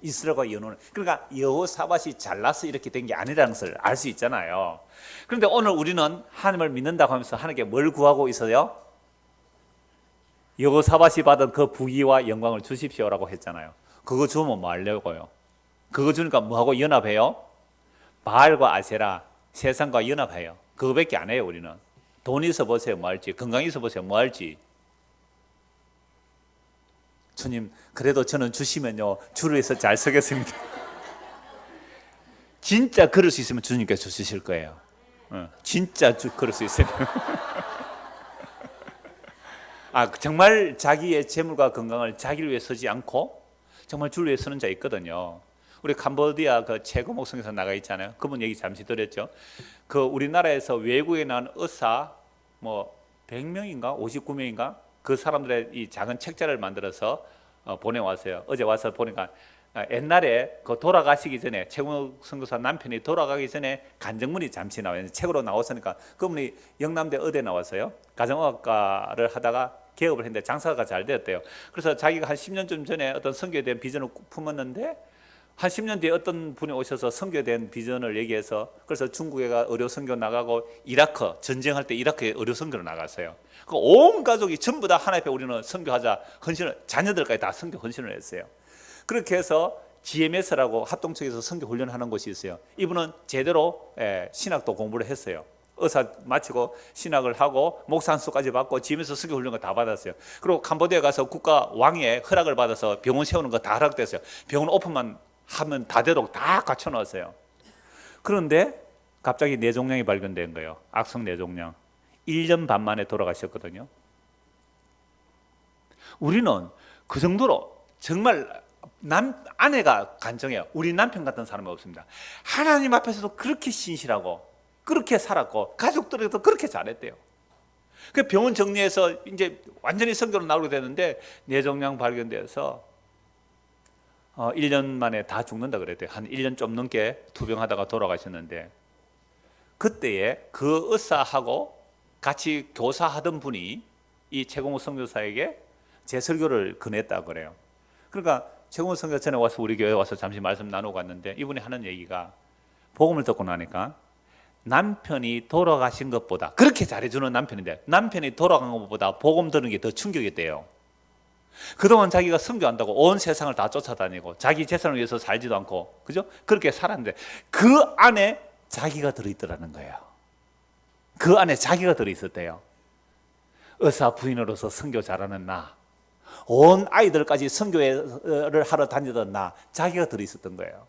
이스라엘과 연혼. 그러니까 여호사밧이 잘나서 이렇게 된 게 아니라는 것을 알 수 있잖아요. 그런데 오늘 우리는 하나님을 믿는다고 하면서 하나님께 뭘 구하고 있어요? 여호사밧이 받은 그 부귀와 영광을 주십시오라고 했잖아요. 그거 주면 뭐 하려고요? 그거 주니까 뭐하고 연합해요? 바알과 아세라, 세상과 연합해요. 그거밖에 안 해요. 우리는 돈이 있어 보세요 뭐 할지, 건강이 있어 보세요 뭐 할지. 주님 그래도 저는 주시면요 주를 위해서 잘 서겠습니다. 진짜 그럴 수 있으면 주님께서 주실 거예요. 진짜 그럴 수 있으면. 정말 자기의 재물과 건강을 자기를 위해 쓰지 않고 정말 주를 위해 쓰는 자 있거든요. 우리 캄보디아 그 최고 목성에서 나가 있잖아요. 그분 얘기 잠시 드렸죠. 그 우리나라에서 외국에 나온 의사 뭐 100명인가 59명인가 그 사람들의 이 작은 책자를 만들어서 보내왔어요. 어제 와서 보니까 옛날에 그 돌아가시기 전에 최고 선교사 남편이 돌아가기 전에 간증문이 잠시 나와요. 책으로 나왔으니까 그분이 영남대 의대 나왔어요. 가정의학과를 하다가 개업을 했는데 장사가 잘 되었대요. 그래서 자기가 한 10년쯤 전에 어떤 선교에 대한 비전을 품었는데 한 10년 뒤에 어떤 분이 오셔서 선교에 대한 비전을 얘기해서 그래서 중국에 가 의료 선교 나가고 이라크 전쟁할 때 이라크에 의료 선교를 나갔어요. 그 온 가족이 전부 다 하나님 앞에 우리는 선교하자 헌신을 자녀들까지 다 선교 헌신을 했어요. 그렇게 해서 GMS라고 합동측에서 선교 훈련하는 곳이 있어요. 이분은 제대로 신학도 공부를 했어요. 의사 마치고 신학을 하고 목사 한수까지 받고 GMS 선교 훈련을 다 받았어요. 그리고 캄보디아 가서 국가 왕의 허락을 받아서 병원 세우는 거 다 허락됐어요. 병원 오픈만 하면 다 되도록 다 갖춰 놓았어요. 그런데 갑자기 뇌종양이 발견된 거예요. 악성 뇌종양. 1년 반 만에 돌아가셨거든요. 우리는 그 정도로 정말 아내가 간청해요. 우리 남편 같은 사람이 없습니다. 하나님 앞에서도 그렇게 신실하고 그렇게 살았고 가족들에도 그렇게 잘했대요. 그 병원 정리해서 이제 완전히 선교로 나오게 되는데 뇌종양 발견돼서 1년 만에 다 죽는다 그랬대요. 한 1년 좀 넘게 투병하다가 돌아가셨는데 그때에 그 의사하고 같이 교사하던 분이 이 최공호 선교사에게 제 설교를 권했다고 그래요. 그러니까 최공호 선교사 전에 와서 우리 교회에 와서 잠시 말씀 나누고 갔는데 이분이 하는 얘기가 복음을 듣고 나니까 남편이 돌아가신 것보다 그렇게 잘해주는 남편인데 남편이 돌아간 것보다 복음 들은 게 더 충격이었대요. 그동안 자기가 선교한다고 온 세상을 다 쫓아다니고 자기 재산을 위해서 살지도 않고 그죠? 그렇게 살았는데 그 안에 자기가 들어있더라는 거예요. 그 안에 자기가 들어있었대요. 의사 부인으로서 선교 잘하는 나, 온 아이들까지 선교를 하러 다니던 나, 자기가 들어있었던 거예요.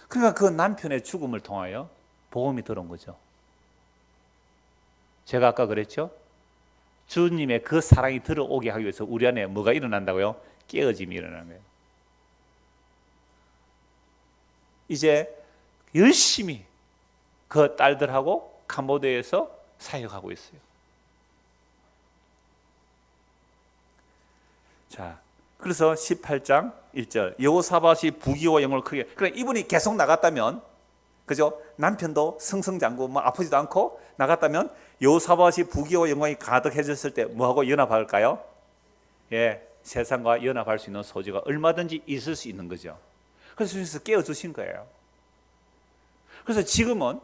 그러니까 그 남편의 죽음을 통하여 복음이 들어온 거죠. 제가 아까 그랬죠? 주님의 그 사랑이 들어오게 하기 위해서 우리 안에 뭐가 일어난다고요? 깨어짐이 일어나는 거예요. 이제 열심히 그 딸들하고 캄보디아에서 사역하고 있어요. 자, 그래서 18장 1절 여호사밧이 부귀와 영광을 크게. 그래 이분이 계속 나갔다면, 그죠? 남편도 승승장구 뭐 아프지도 않고 나갔다면 여호사밧이 부귀와 영광이 가득해졌을 때 뭐하고 연합할까요? 예, 세상과 연합할 수 있는 소지가 얼마든지 있을 수 있는 거죠. 그래서 주님께서 깨워주신 거예요. 그래서 지금은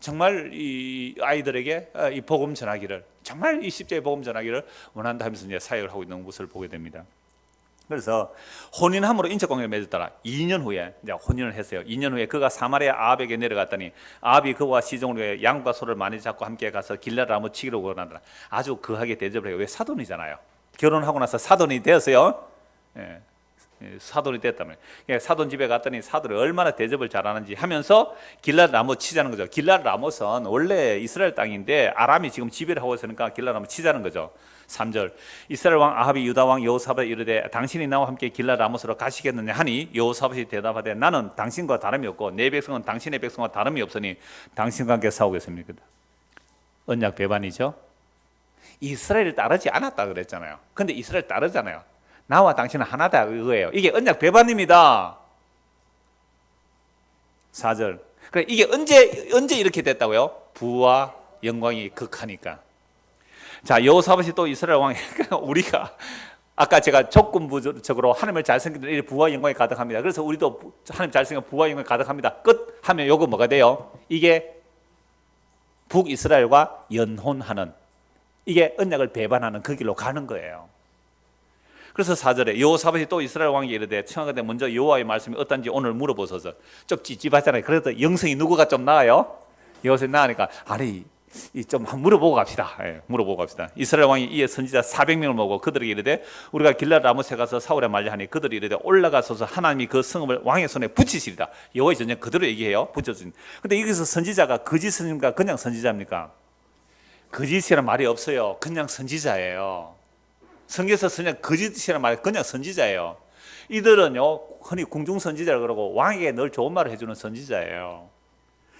정말 이 아이들에게 이 복음 전하기를, 정말 이 십자의 복음 전하기를 원한다 하면서 이제 사역을 하고 있는 것을 보게 됩니다. 그래서 혼인함으로 인척관계를 맺었더라. 2년 후에 이제 혼인을 했어요. 2년 후에 그가 사마리아 아합에게 내려갔더니 아합이 그와 시종을 위해 양과 소를 많이 잡고 함께 가서 길라 나무 치기로 권하더라. 아주 거하게 대접을 해요. 왜? 사돈이잖아요. 결혼하고 나서 사돈이 되었어요. 예. 사돈이 됐다면 사돈 집에 갔더니 사돈이 얼마나 대접을 잘하는지 하면서 길랏 나무 치자는 거죠. 길랏 라못은 원래 이스라엘 땅인데 아람이 지금 지배를 하고 있으니까 길랏 나무 치자는 거죠. 3절 이스라엘 왕 아합이 유다 왕 여호사밧에 이르되 당신이 나와 함께 길랏 라못으로 가시겠느냐 하니 여호사밧이 대답하되 나는 당신과 다름이 없고 내 백성은 당신의 백성과 다름이 없으니 당신과 함께 싸우겠습니까? 언약 배반이죠. 이스라엘을 따르지 않았다 그랬잖아요. 근데 이스라엘 따르잖아요. 나와 당신은 하나다 이거예요. 이게 언약 배반입니다. 4절. 그래 이게 언제 이렇게 됐다고요? 부와 영광이 극하니까. 자, 여호사밧이 또 이스라엘 왕이 우리가 아까 제가 조건부적으로 하나님을 잘생기는 부와 영광이 가득합니다. 그래서 우리도 하나님 잘생긴 부와 영광이 가득합니다. 끝 하면 요거 뭐가 돼요? 이게 북이스라엘과 연혼하는, 이게 언약을 배반하는 그 길로 가는 거예요. 그래서 4절에 여호사밧이 또 이스라엘 왕에게 이르되 청하건대 먼저 여호와의 말씀이 어떤지 오늘 물어보소서. 좀 찝찝하잖아요. 그래도 영성이 누구가 좀 나아요? 여호사밧이 나으니까 아니 좀 한번 물어보고 갑시다. 예, 물어보고 갑시다. 이스라엘 왕이 이에 선지자 400명을 모으고 그들에게 이르되 우리가 길랏 라못에 가서 사울에 말려하니 그들이 이르되 올라가소서 하나님이 그 성읍을 왕의 손에 붙이시리다. 여호와의 전쟁 그대로 얘기해요. 붙여준. 근데 여기서 선지자가 거짓 선지자입니까? 그냥 선지자입니까? 거짓이라는 말이 없어요. 그냥 선지자예요. 성경에서 그냥 거짓이라는 말이 그냥 선지자예요. 이들은요 흔히 궁중 선지자라고 그러고 왕에게 늘 좋은 말을 해주는 선지자예요.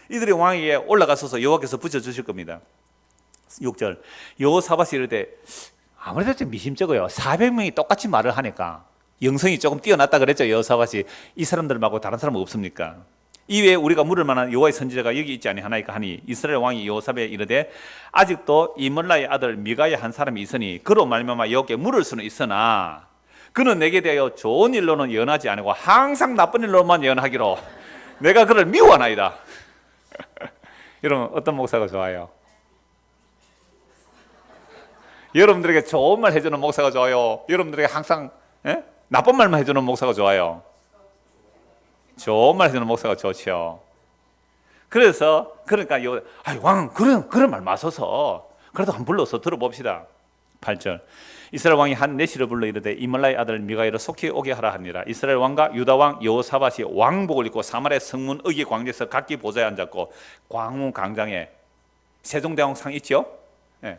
이들이 왕에게 올라가서서 여호와께서 붙여주실 겁니다. 6절 여호사밧이 이르되 아무래도 좀 미심쩍어요. 400명이 똑같이 말을 하니까 영성이 조금 뛰어났다 그랬죠. 여호사밧이 이 사람들 말고 다른 사람은 없습니까? 이외에 우리가 물을 만한 여호와의 선지자가 여기 있지 아니하나이까 하니 이스라엘 왕이 여호사밧에 이르되 아직도 이멀라의 아들 미가야 한 사람이 있으니 그로 말미암아 여호와께 물을 수는 있으나 그는 내게 대하여 좋은 일로는 예언하지 아니고 항상 나쁜 일로만 예언하기로 내가 그를 미워하나이다. 여러분 어떤 목사가 좋아요? 여러분들에게 좋은 말 해주는 목사가 좋아요? 여러분들에게 항상 나쁜 말만 해주는 목사가 좋아요? 좋은 말 해주는 목사가 좋죠. 그래서 그러니까 왕 그런 말 마소서 그래도 한 불러서 들어봅시다. 8절 이스라엘 왕이 한 내시를 불러 이르되 이말라의 아들 미가야를 속히 오게 하라 하니라. 이스라엘 왕과 유다 왕 여호사밧이 왕복을 입고 사마리아 성문 어기 광장에서 각기 보좌에 앉았고 광문 광장에 세종대왕 상 있죠?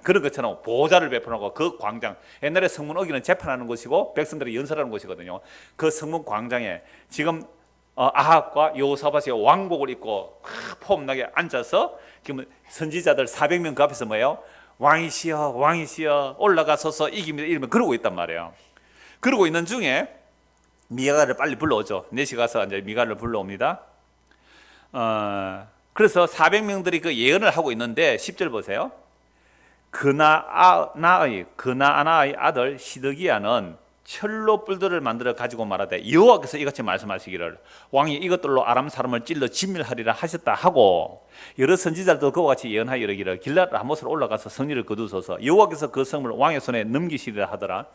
그런 것처럼 보좌를 베풀어놓고 그 광장, 옛날에 성문 어기는 재판하는 곳이고 백성들이 연설하는 곳이거든요. 그 성문 광장에 지금 아합과 여호사밧이 왕복을 입고 폼나게 앉아서 지금 선지자들 400명 그 앞에서 뭐예요? 왕이시여 왕이시여 올라가소서 이깁니다 이러면 그러고 있단 말이에요. 그러고 있는 중에 미가를 빨리 불러오죠. 넷이 가서 이제 미가를 불러옵니다. 그래서 400명들이 그 예언을 하고 있는데 10절 보세요. 그나아나의 아들 시드기야는 철로 뿔들을 만들어 가지고 말하되 여호와께서 이같이 말씀하시기를 왕이 이것들로 아람 사람을 찔러 진멸하리라 하셨다 하고 여러 선지자들도 그와 같이 예언하여 이르기를 길랏 라못으로 올라가서 성리를 거두소서 여호와께서 그 성을 왕의 손에 넘기시리라 하더라.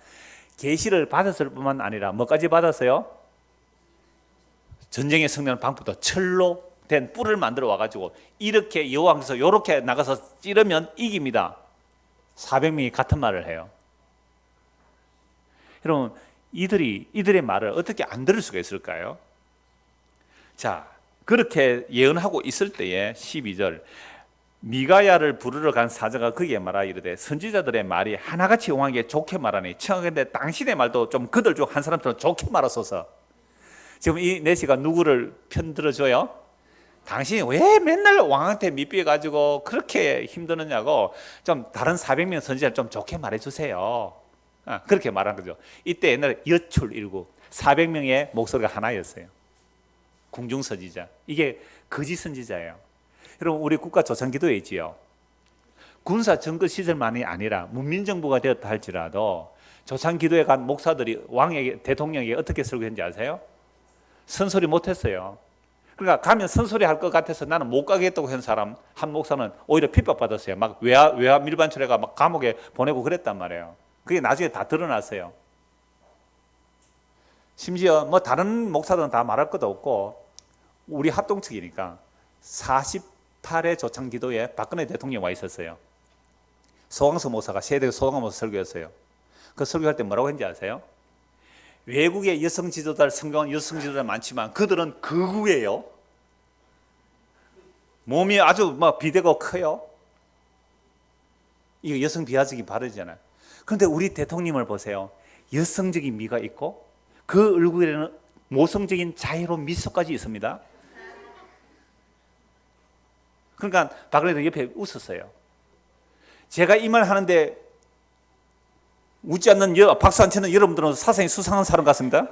계시를 받았을 뿐만 아니라 뭐까지 받았어요? 전쟁에 승리하는 방법도 철로 된 뿔을 만들어 와가지고 이렇게 여호와께서 이렇게 나가서 찌르면 이깁니다. 400명이 같은 말을 해요. 여러분 이들의 말을 어떻게 안 들을 수가 있을까요? 자, 그렇게 예언하고 있을 때에 12절 미가야를 부르러 간 사자가 그에게 말하 이르되 선지자들의 말이 하나같이 왕에게 좋게 말하니 청하건대 당신의 말도 좀 그들 중 한 사람처럼 좋게 말하소서. 지금 이 내시가 누구를 편들어줘요? 당신이 왜 맨날 왕한테 밑비해가지고 그렇게 힘드느냐고 좀 다른 400명 선지자를 좀 좋게 말해주세요. 그렇게 말한 거죠. 이때 옛날에 여출 일구 400명의 목소리가 하나였어요. 궁중 선지자. 이게 거짓 선지자예요. 여러분 우리 국가 조선기도에 있지요. 군사 정권 시절만이 아니라 문민정부가 되었다 할지라도 조선기도에 간 목사들이 왕에게 대통령에게 어떻게 설교했는지 아세요? 선소리 못했어요. 그러니까 가면 선소리 할 것 같아서 나는 못 가겠다고 한 사람 한 목사는 오히려 핍박받았어요. 막 외화 밀반출해가 막 감옥에 보내고 그랬단 말이에요. 그게 나중에 다 드러났어요. 심지어 뭐 다른 목사들은 다 말할 것도 없고 우리 합동측이니까 48회 조창기도에 박근혜 대통령이 와 있었어요. 소강서 목사가 세대 소강서 설교했어요. 그 설교할 때 뭐라고 했는지 아세요? 외국의 여성 지도자를 성공한 여성 지도자 많지만 그들은 극우예요. 몸이 아주 막 비대고 커요. 이거 여성 비하적인 발언이잖아요. 그런데 우리 대통령을 보세요. 여성적인 미가 있고 그 얼굴에는 모성적인 자유로운 미소까지 있습니다. 그러니까 박근혜 대통령 옆에 웃었어요. 제가 이 말 하는데 웃지 않는 박수 안 치는 여러분들은 사상이 수상한 사람 같습니다.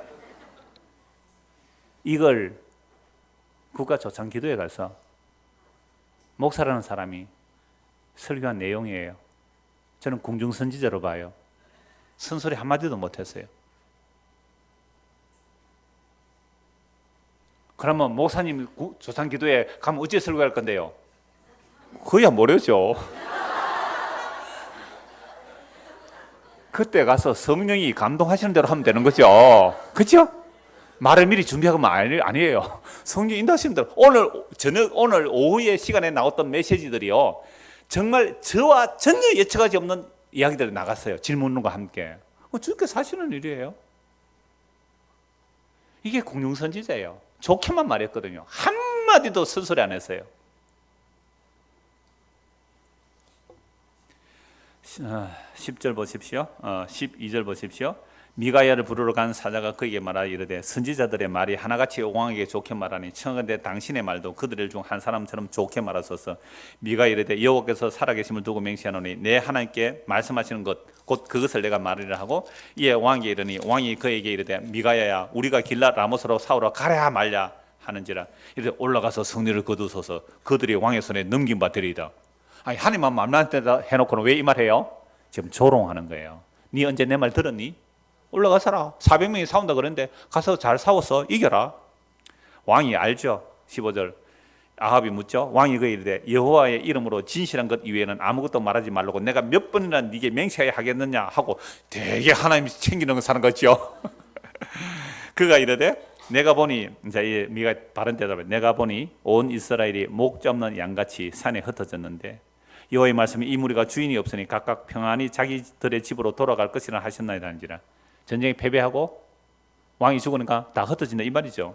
이걸 국가 조창기도에 가서 목사라는 사람이 설교한 내용이에요. 저는 궁중선지자로 봐요. 쓴소리 한마디도 못했어요. 그러면 목사님 조창기도에 가면 어째 설교할 건데요? 그야 모르죠. 그때 가서 성령이 감동하시는 대로 하면 되는 거죠. 그렇죠? 말을 미리 준비하면 아니에요. 성령 인도하시는 대로. 오늘 오후에 시간에 나왔던 메시지들이요. 정말 저와 전혀 예측하지 없는 이야기들이 나갔어요. 질문과 함께. 주께서 하시는 일이에요. 이게 공중선지자예요. 좋게만 말했거든요. 한마디도 쓴소리 안 했어요. 10절 보십시오. 12절 보십시오. 미가야를 부르러 간 사자가 그에게 말하여 이르되 선지자들의 말이 하나같이 왕에게 좋게 말하니 청하건대 당신의 말도 그들 중 한 사람처럼 좋게 말하소서. 미가 이르되 여호와께서 살아계심을 두고 맹세하노니 내 하나님께 말씀하시는 것 곧 그것을 내가 말하리라 하고 이에 왕에게 이르니 왕이 그에게 이르되 미가야야 우리가 길랏 라못으로 싸우러 가랴 말랴 하는지라. 이르되 올라가서 성리를 거두소서. 그들이 왕의 손에 넘긴 바 되리이다. 아니 하나님만 말만 해놓고는 왜 이 말해요? 지금 조롱하는 거예요. 네 언제 내 말 들었니? 올라가서라. 400명이 싸운다 그랬는데 가서 잘 싸워서 이겨라. 왕이 알죠. 15절 아합이 묻죠. 왕이 그에 이르되 여호와의 이름으로 진실한 것 이외에는 아무것도 말하지 말라고 내가 몇 번이나 네게 맹세하게 하겠느냐 하고 되게 하나님 챙기는 거 사는 거죠. 그가 이르되 내가 보니, 이제 미가 바른 대답을, 내가 보니 온 이스라엘이 목자 없는 양같이 산에 흩어졌는데 여호와의 말씀이 이 무리가 주인이 없으니 각각 평안히 자기들의 집으로 돌아갈 것이라 하셨나이다 한지라. 전쟁이 패배하고 왕이 죽으니까 다 흩어진다 이 말이죠.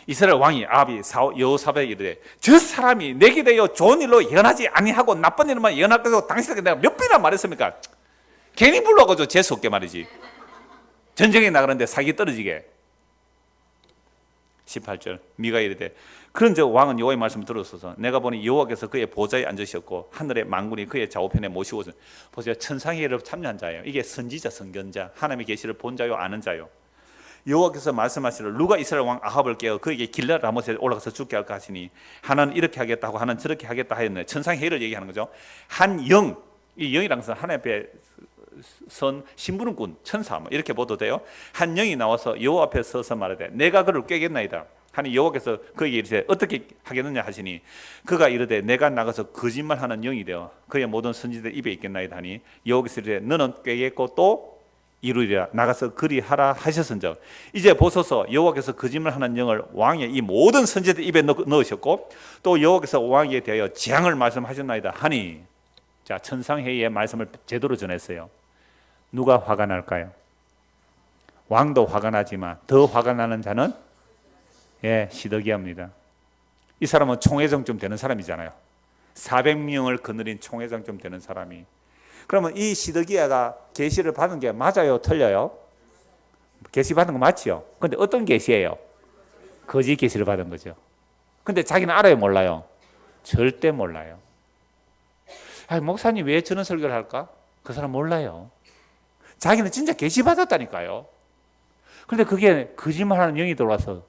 이스라엘 왕이 아합이 여호사밧에게 이르되 저 사람이 내게 대하여 좋은 일로 예언하지 아니하고 나쁜 일만 예언할 것이고 당신에게 내가 몇 번이나 말했습니까? 괜히 불러가지고 재수 없게 말이지. 전쟁에 나가는데 사기 떨어지게. 18절 미가 이르되 그런즉 왕은 여호와의 말씀을 들었소서. 내가 보니 여호와께서 그의 보좌에 앉으셨고 하늘의 만군이 그의 좌우편에 모시고서. 보세요, 천상의 일을 참여한 자예요. 이게 선지자, 선견자, 하나님의 계시를 본 자요 아는 자요. 여호와께서 말씀하시기를 누가 이스라엘 왕 아합을 깨어 그에게 길랏 라못에 올라가서 죽게 할까 하시니 하나는 이렇게 하겠다고 하나는 저렇게 하겠다 하였네. 천상의 일을 얘기하는 거죠. 한 영, 이 영이라는 것은 하나님 앞에 선 심부름꾼, 천사 이렇게 보도 돼요. 한 영이 나와서 여호와 앞에 서서 말하되 내가 그를 꿰겠나이다 하니 여호와께서 그에게 이르되 어떻게 하겠느냐 하시니 그가 이르되 내가 나가서 거짓말하는 영이 되어 그의 모든 선지자들 입에 있겠나이다 하니 여호와께서 이르되 너는 꿰겠고 또 이루리라 나가서 그리하라 하셨은즉 이제 보소서 여호와께서 거짓말하는 영을 왕의 이 모든 선지자들 입에 넣으셨고 또 여호와께서 왕에게 대하여 재앙을 말씀하셨나이다 하니, 자, 천상회의의 말씀을 제대로 전했어요. 누가 화가 날까요? 왕도 화가 나지만 더 화가 나는 자는 시드기야입니다. 이 사람은 총회장쯤 되는 사람이잖아요. 400명을 거느린 총회장쯤 되는 사람이. 그러면 이 시드기야가 계시를 받은 게 맞아요, 틀려요? 계시 받은 거 맞죠? 근데 어떤 계시예요? 거짓 계시를 받은 거죠. 근데 자기는 알아요, 몰라요? 절대 몰라요. 목사님 왜 저런 설교를 할까? 그 사람 몰라요. 자기는 진짜 계시 받았다니까요. 그런데 그게 거짓말하는 영이 들어와서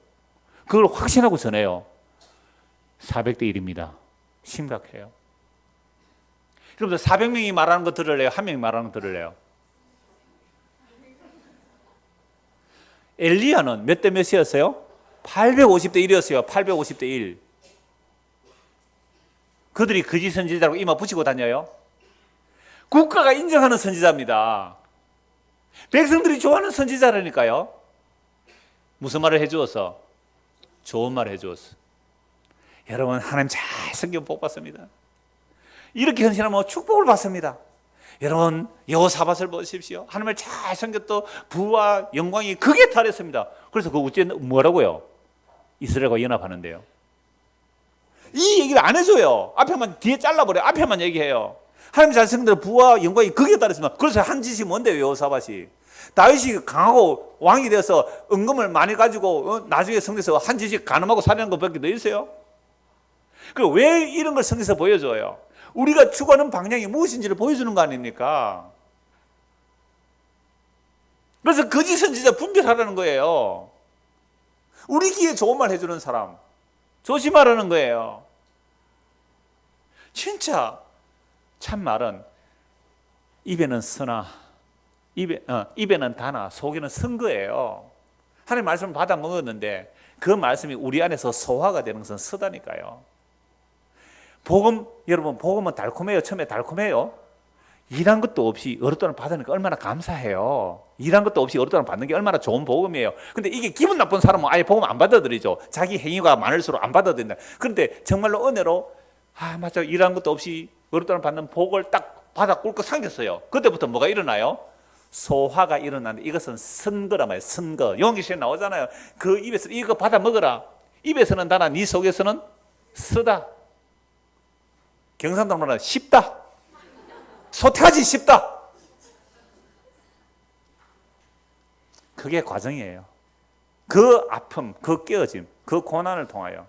그걸 확신하고 전해요. 400대 1입니다. 심각해요. 여러분들 400명이 말하는 거 들을래요? 한 명이 말하는 거 들을래요? 엘리야는 몇 대 몇이었어요? 850대 1이었어요. 850대 1. 그들이 거짓 선지자라고 이마 붙이고 다녀요. 국가가 인정하는 선지자입니다. 백성들이 좋아하는 선지자라니까요. 무슨 말을 해주었어? 좋은 말을 해주었어. 여러분, 하나님 잘 섬겨 복 받습니다. 이렇게 헌신하면 축복을 받습니다. 여러분, 여호사밧을 보십시오. 하나님을 잘 섬겼던 부와 영광이 극에 달했습니다. 그래서 그 우째 뭐라고요? 이스라엘과 연합하는데요. 이 얘기를 안 해줘요. 앞에만, 뒤에 잘라버려요. 앞에만 얘기해요. 하나님 잘 섬겼던 부와 영광이 극에 달했습니다. 그래서 한 짓이 뭔데요, 여호사밧이? 다윗이 강하고 왕이 되어서 은금을 많이 가지고 나중에 성경에서 한 짓이 간음하고 살인한 것밖에 더 있어요? 왜 이런 걸 성경에서 보여줘요? 우리가 추구하는 방향이 무엇인지를 보여주는 거 아닙니까? 그래서 거짓 선지자 분별하라는 거예요. 우리 귀에 좋은 말 해주는 사람 조심하라는 거예요. 진짜 참말은 입에는 쓰나 입에는 다나 속에는 쓴 거예요. 하나님 말씀을 받아 먹었는데 그 말씀이 우리 안에서 소화가 되는 것은 쓰다니까요. 복음, 여러분, 복음은 달콤해요. 처음에 달콤해요. 일한 것도 없이 어렵다는 받으니까 얼마나 감사해요. 일한 것도 없이 어렵다는 받는 게 얼마나 좋은 복음이에요. 근데 이게 기분 나쁜 사람은 아예 복음 안 받아들이죠. 자기 행위가 많을수록 안 받아들인다. 그런데 정말로 은혜로 맞아, 일한 것도 없이 어렵다는 받는 복을 딱 받아 꿀꺽 삼겼어요. 그때부터 뭐가 일어나요? 소화가 일어나는데 이것은 쓴 거란 말이에요. 쓴 거. 요한계시에 나오잖아요. 그 입에서 이거 받아 먹어라. 입에서는 다나 네 속에서는 쓰다. 경상도 말하면 쉽다. 소태하지 쉽다. 그게 과정이에요. 그 아픔, 그 깨어짐, 그 고난을 통하여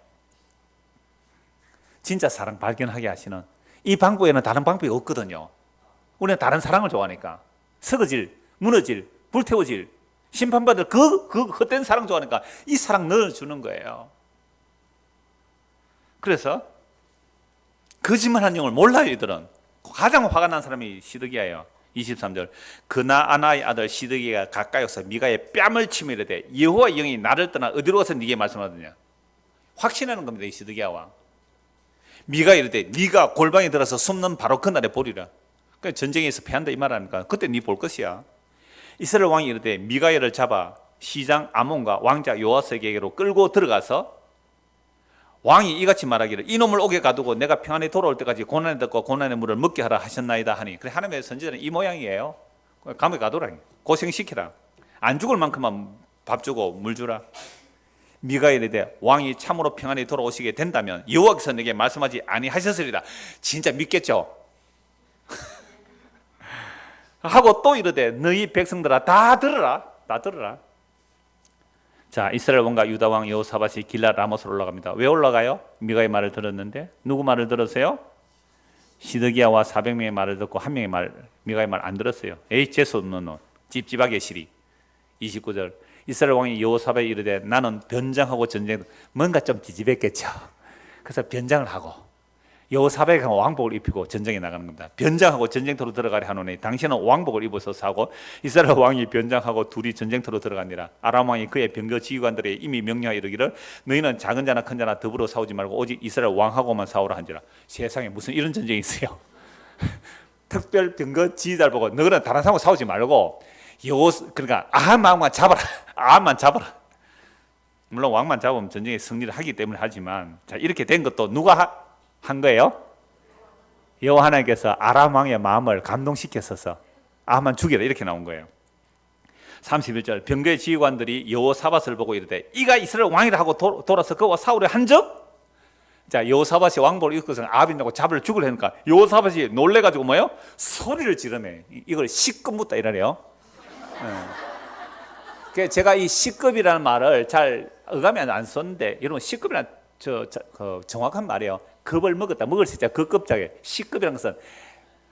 진짜 사랑 발견하게 하시는 이 방법에는 다른 방법이 없거든요. 우리는 다른 사랑을 좋아하니까. 썩어질, 무너질, 불태워질, 심판받을 그 헛된 사랑 좋아하니까 이 사랑 넣어주는 거예요. 그래서 거짓말한 영을 몰라요. 이들은 가장 화가 난 사람이 시드기야예요. 23절 그나아나의 아들 시드기가 가까이 와서 미가의 뺨을 치며 이르되 여호와의 영이 나를 떠나 어디로 가서 네게 말씀하더냐. 확신하는 겁니다. 이 시드기야 왕. 미가 이르되 네가 골방에 들어서 숨는 바로 그날에 보리라. 그러니까 전쟁에서 패한다 이 말하니까 그때 네 볼 것이야. 이스라엘 왕이 이르되 미가엘을 잡아 시장 아몬과 왕자 요아스에게로 끌고 들어가서 왕이 이같이 말하기를 이놈을 옥에 가두고 내가 평안히 돌아올 때까지 고난의 떡과 고난의 물을 먹게 하라 하셨나이다 하니. 그래 하나님의 선지자는 이 모양이에요. 감옥에 가두라, 고생시키라, 안 죽을 만큼만 밥 주고 물 주라. 미가엘에 대해 왕이 참으로 평안히 돌아오시게 된다면 여호와께서 내게 말씀하지 아니하셨으리라. 진짜 믿겠죠? 하고 또 이르되 너희 백성들아 다 들으라, 다 들으라. 자, 이스라엘 왕과 유다 왕 여호사밧이 길랏 라못으로 올라갑니다. 왜 올라가요? 미가의 말을 들었는데. 누구 말을 들었어요? 시드기야와 400명의 말을 듣고 한 명의 말, 미가의 말 안 들었어요. 에이 재수 없는 놈, 찝찝하게 시리. 29절 이스라엘 왕이 여호사밧에 이르되 나는 변장하고 전쟁, 뭔가 좀 지지했겠죠. 그래서 변장을 하고 여호사밧이 왕복을 입히고 전쟁에 나가는 겁니다. 변장하고 전쟁터로 들어가려 하노니 당신은 왕복을 입어서 사고 이스라엘 왕이 변장하고 둘이 전쟁터로 들어가니라. 아람 왕이 그의 병거 지휘관들에게 이미 명령하여 이르기를 너희는 작은 자나 큰 자나 더불어 싸우지 말고 오직 이스라엘 왕하고만 싸우라 한지라. 세상에 무슨 이런 전쟁이 있어요. 특별 병거 지휘자를 보고 너희는 다른 사람하고 싸우지 말고 그러니까 아함 왕만 잡아라. 아함만 잡아라. 물론 왕만 잡으면 전쟁에 승리를 하기 때문에 하지만, 자, 이렇게 된 것도 누가 한 거예요? 여호와 하나님께서 아람 왕의 마음을 감동시켰어서 아함만 죽이라 이렇게 나온 거예요. 31절 병거의 지휘관들이 여호사밧을 보고 이르되 이가 이스라엘 왕이라 하고 돌아서 그와 싸우려 한 적? 자, 여호사밧이 왕복을 입고서 아합인다고 잡을 죽으려 하니까 여호사밧이 놀래가지고 뭐예요? 소리를 지르네. 이걸 시급 묻다 이러네요. 제가 이 시급이라는 말을 잘 어감이 안 썼는데 여러분 시급이란 정확한 말이에요. 겁을 먹었다. 먹을 수 있죠. 그 급작에. 시급이라는 것은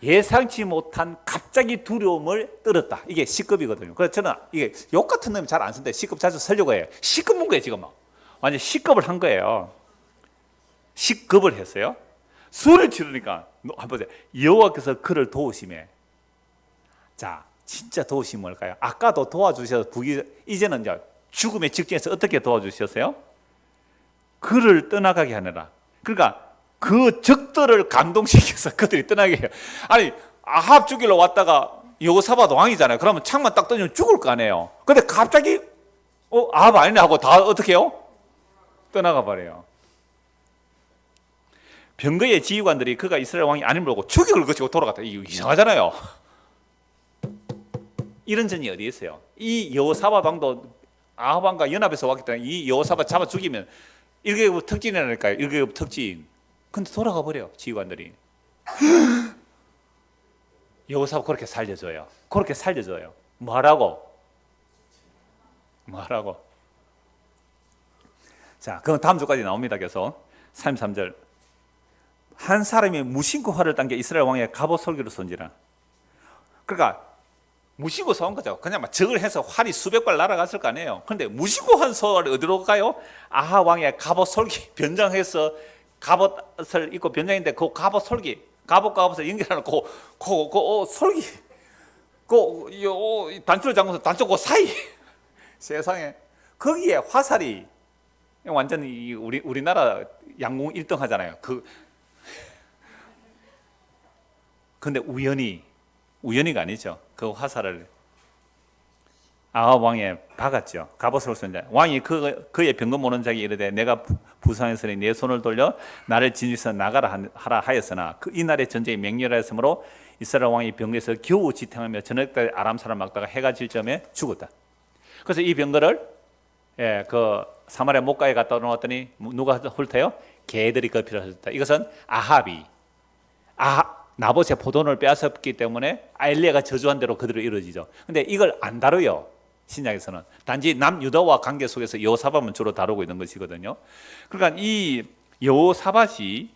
예상치 못한 갑자기 두려움을 떨었다. 이게 시급이거든요. 그래서 저는 이게 욕 같은 놈이 잘 안 쓰는데 시급 자주 쓰려고 해요. 시급 문 거예요 지금. 완전 시급을 한 거예요. 시급을 했어요. 소리를 지르니까 한번 보세요. 여호와께서 그를 도우심에. 자, 진짜 도우심이 뭘까요? 아까도 도와주셔서 이제는 이제 죽음의 직전에서 어떻게 도와주셨어요? 그를 떠나가게 하느라. 그러니까 그 적들을 감동시켜서 그들이 떠나게 해요. 아니 아합 죽이러 왔다가 여호사밧 왕이잖아요. 그러면 창만 딱 던지면 죽을 거 아니에요. 근데 갑자기 아합 아니네 하고 다 어떻게 해요? 떠나가 버려요. 병거의 지휘관들이 그가 이스라엘 왕이 아님을 보고 죽이를 거치고 돌아갔다. 이거 이상하잖아요. 이런 전이 어디 있어요? 이 여호사밧 왕도 아합 왕과 연합해서 왔기 때문에 이 여호사밧 잡아 죽이면 1계급 특진이라니까요. 1계급 특진. 근데 돌아가 버려 지휘관들이. 여호사밧 그렇게 살려줘요. 그렇게 살려줘요. 뭐하라고? 자, 그건 다음 주까지 나옵니다. 계속 33절 한 사람이 무심코 활을 당겨 이스라엘 왕의 갑옷 솔기로 손지라. 그러니까 무심코 쏘은 거죠. 그냥 막 적을 해서 활이 수백 발 날아갔을 거 아니에요. 그런데 무심코 한 소를 어디로 가요? 아하 왕의 갑옷 솔기 변장해서 갑옷을 입고 변장인데 그 갑옷 솔기, 갑옷을 연결하는 그 솔기, 단추를 잠궈서 단추 그 사이 세상에 거기에 화살이 완전 우리나라 양궁 1등 하잖아요. 근데 우연히가 아니죠. 그 화살을 아합 왕에 박았죠. 갑옷을 썼는데 왕이 그의 병거 모는 자에게 이르되 내가 부상했으니 내 손을 돌려 나를 진주에서 나가라 하라 하였으나 이날의 전쟁이 맹렬하였으므로 이스라엘 왕이 병거에서 겨우 지탱하며 저녁때 아람 사람 막다가 해가 질 점에 죽었다. 그래서 이 병거를 그 사마리아 목가에 갖다 놓았더니 누가 훑어요? 개들이 거피를 하셨다. 이것은 아합이 나봇의 포도원을 빼앗았기 때문에 엘리야가 저주한 대로 그대로 이루어지죠. 근데 이걸 안 다뤄요. 신약에서는 단지 남유다와 관계 속에서 여호사밧만 주로 다루고 있는 것이거든요. 그러니까 이 여호사밧이